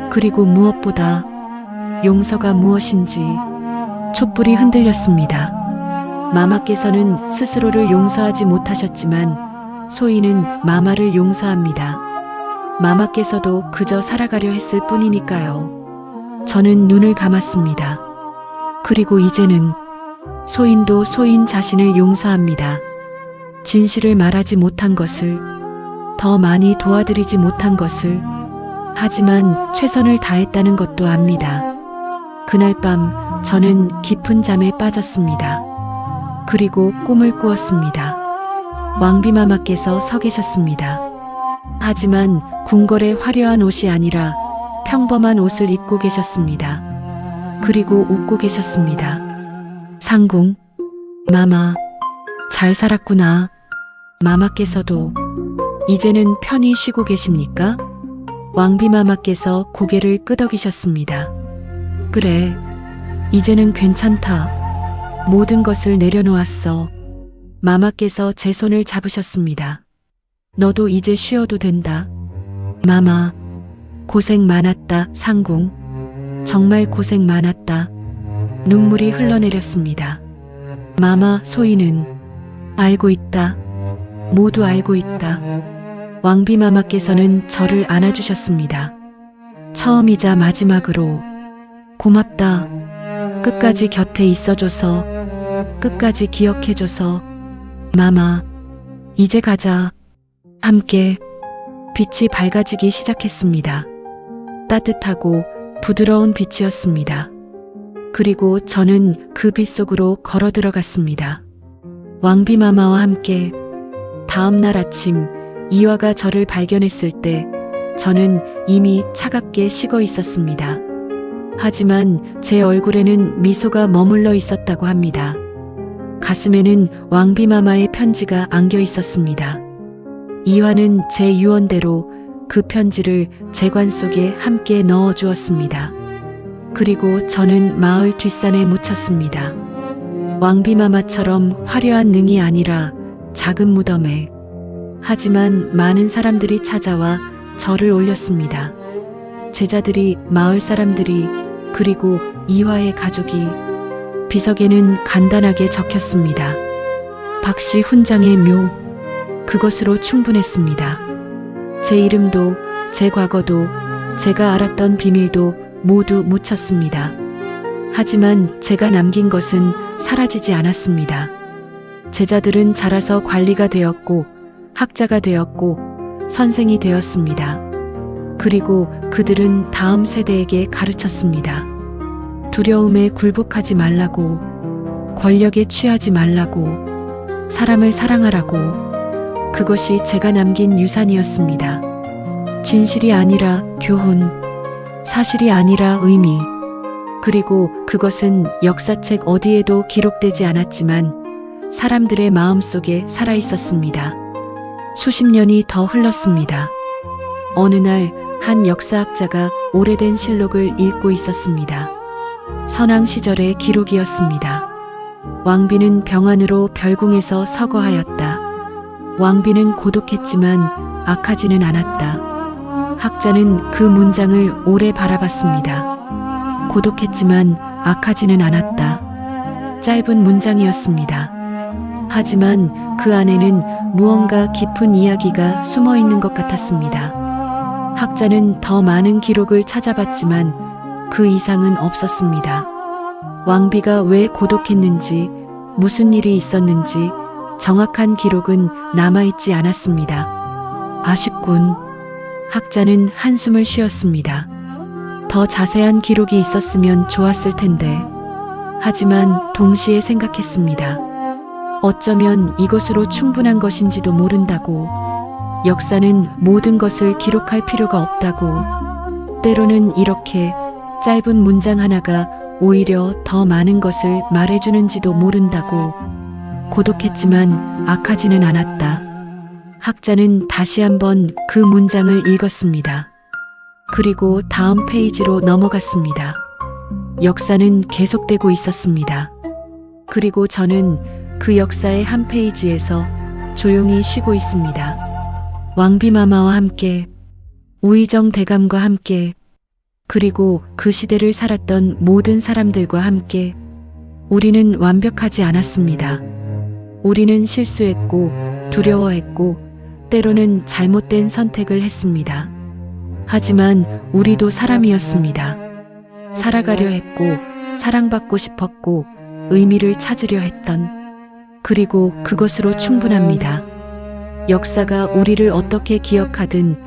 그리고 무엇보다 용서가 무엇인지. 촛불이 흔들렸습니다. 마마께서는 스스로를 용서하지 못하셨지만 소인은 마마를 용서합니다. 마마께서도 그저 살아가려 했을 뿐이니까요. 저는 눈을 감았습니다. 그리고 이제는 소인도 소인 자신을 용서합니다. 진실을 말하지 못한 것을, 더 많이 도와드리지 못한 것을, 하지만 최선을 다했다는 것도 압니다. 그날 밤 저는 깊은 잠에 빠졌습니다. 그리고 꿈을 꾸었습니다. 왕비마마께서 서 계셨습니다. 하지만 궁궐의 화려한 옷이 아니라 평범한 옷을 입고 계셨습니다. 그리고 웃고 계셨습니다. 상궁, 마마, 잘 살았구나. 마마께서도 이제는 편히 쉬고 계십니까? 왕비마마께서 고개를 끄덕이셨습니다. 그래, 이제는 괜찮다. 모든 것을 내려놓았어. 마마께서 제 손을 잡으셨습니다. 너도 이제 쉬어도 된다. 마마, 고생 많았다, 상궁. 정말 고생 많았다. 눈물이 흘러내렸습니다. 마마, 소희는 알고 있다. 모두 알고 있다. 왕비마마께서는 저를 안아주셨습니다. 처음이자 마지막으로 고맙다. 끝까지 곁에 있어줘서, 끝까지 기억해줘서. 마마, 이제 가자. 함께. 빛이 밝아지기 시작했습니다. 따뜻하고 부드러운 빛이었습니다. 그리고 저는 그 빛 속으로 걸어 들어갔습니다. 왕비마마와 함께. 다음 날 아침 이화가 저를 발견했을 때 저는 이미 차갑게 식어 있었습니다. 하지만 제 얼굴에는 미소가 머물러 있었다고 합니다. 가슴에는 왕비마마의 편지가 안겨 있었습니다. 이화는 제 유언대로 그 편지를 제 관 속에 함께 넣어 주었습니다. 그리고 저는 마을 뒷산에 묻혔습니다. 왕비마마처럼 화려한 능이 아니라 작은 무덤에. 하지만 많은 사람들이 찾아와 절을 올렸습니다. 제자들이, 마을 사람들이, 그리고 이화의 가족이. 비석에는 간단하게 적혔습니다. 박씨 훈장의 묘. 그것으로 충분했습니다. 제 이름도, 제 과거도, 제가 알았던 비밀도 모두 묻혔습니다. 하지만 제가 남긴 것은 사라지지 않았습니다. 제자들은 자라서 관리가 되었고, 학자가 되었고, 선생이 되었습니다. 그리고 그들은 다음 세대에게 가르쳤습니다. 두려움에 굴복하지 말라고, 권력에 취하지 말라고, 사람을 사랑하라고. 그것이 제가 남긴 유산이었습니다. 진실이 아니라 교훈, 사실이 아니라 의미. 그리고 그것은 역사책 어디에도 기록되지 않았지만 사람들의 마음속에 살아 있었습니다. 수십 년이 더 흘렀습니다. 어느 날 한 역사학자가 오래된 실록을 읽고 있었습니다. 선왕 시절의 기록이었습니다. 왕비는 병환으로 별궁에서 서거하였다. 왕비는 고독했지만 악하지는 않았다. 학자는 그 문장을 오래 바라봤습니다. 고독했지만 악하지는 않았다. 짧은 문장이었습니다. 하지만 그 안에는 무언가 깊은 이야기가 숨어 있는 것 같았습니다. 학자는 더 많은 기록을 찾아봤지만 그 이상은 없었습니다. 왕비가 왜 고독했는지, 무슨 일이 있었는지 정확한 기록은 남아있지 않았습니다. 아쉽군. 학자는 한숨을 쉬었습니다. 더 자세한 기록이 있었으면 좋았을 텐데. 하지만 동시에 생각했습니다. 어쩌면 이것으로 충분한 것인지도 모른다고. 역사는 모든 것을 기록할 필요가 없다고. 때로는 이렇게 짧은 문장 하나가 오히려 더 많은 것을 말해주는지도 모른다고. 고독했지만 악하지는 않았다. 학자는 다시 한번 그 문장을 읽었습니다. 그리고 다음 페이지로 넘어갔습니다. 역사는 계속되고 있었습니다. 그리고 저는 그 역사의 한 페이지에서 조용히 쉬고 있습니다. 왕비마마와 함께, 우의정 대감과 함께, 그리고 그 시대를 살았던 모든 사람들과 함께. 우리는 완벽하지 않았습니다. 우리는 실수했고, 두려워했고, 때로는 잘못된 선택을 했습니다. 하지만 우리도 사람이었습니다. 살아가려 했고, 사랑받고 싶었고, 의미를 찾으려 했던. 그리고 그것으로 충분합니다. 역사가 우리를 어떻게 기억하든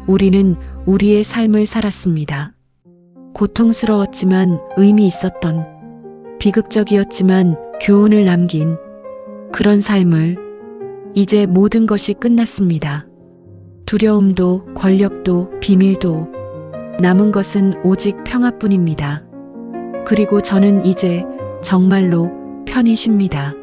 우리는 우리의 삶을 살았습니다. 고통스러웠지만 의미 있었던, 비극적이었지만 교훈을 남긴 그런 삶을. 이제 모든 것이 끝났습니다. 두려움도, 권력도, 비밀도. 남은 것은 오직 평화뿐입니다. 그리고 저는 이제 정말로 편히 쉽니다.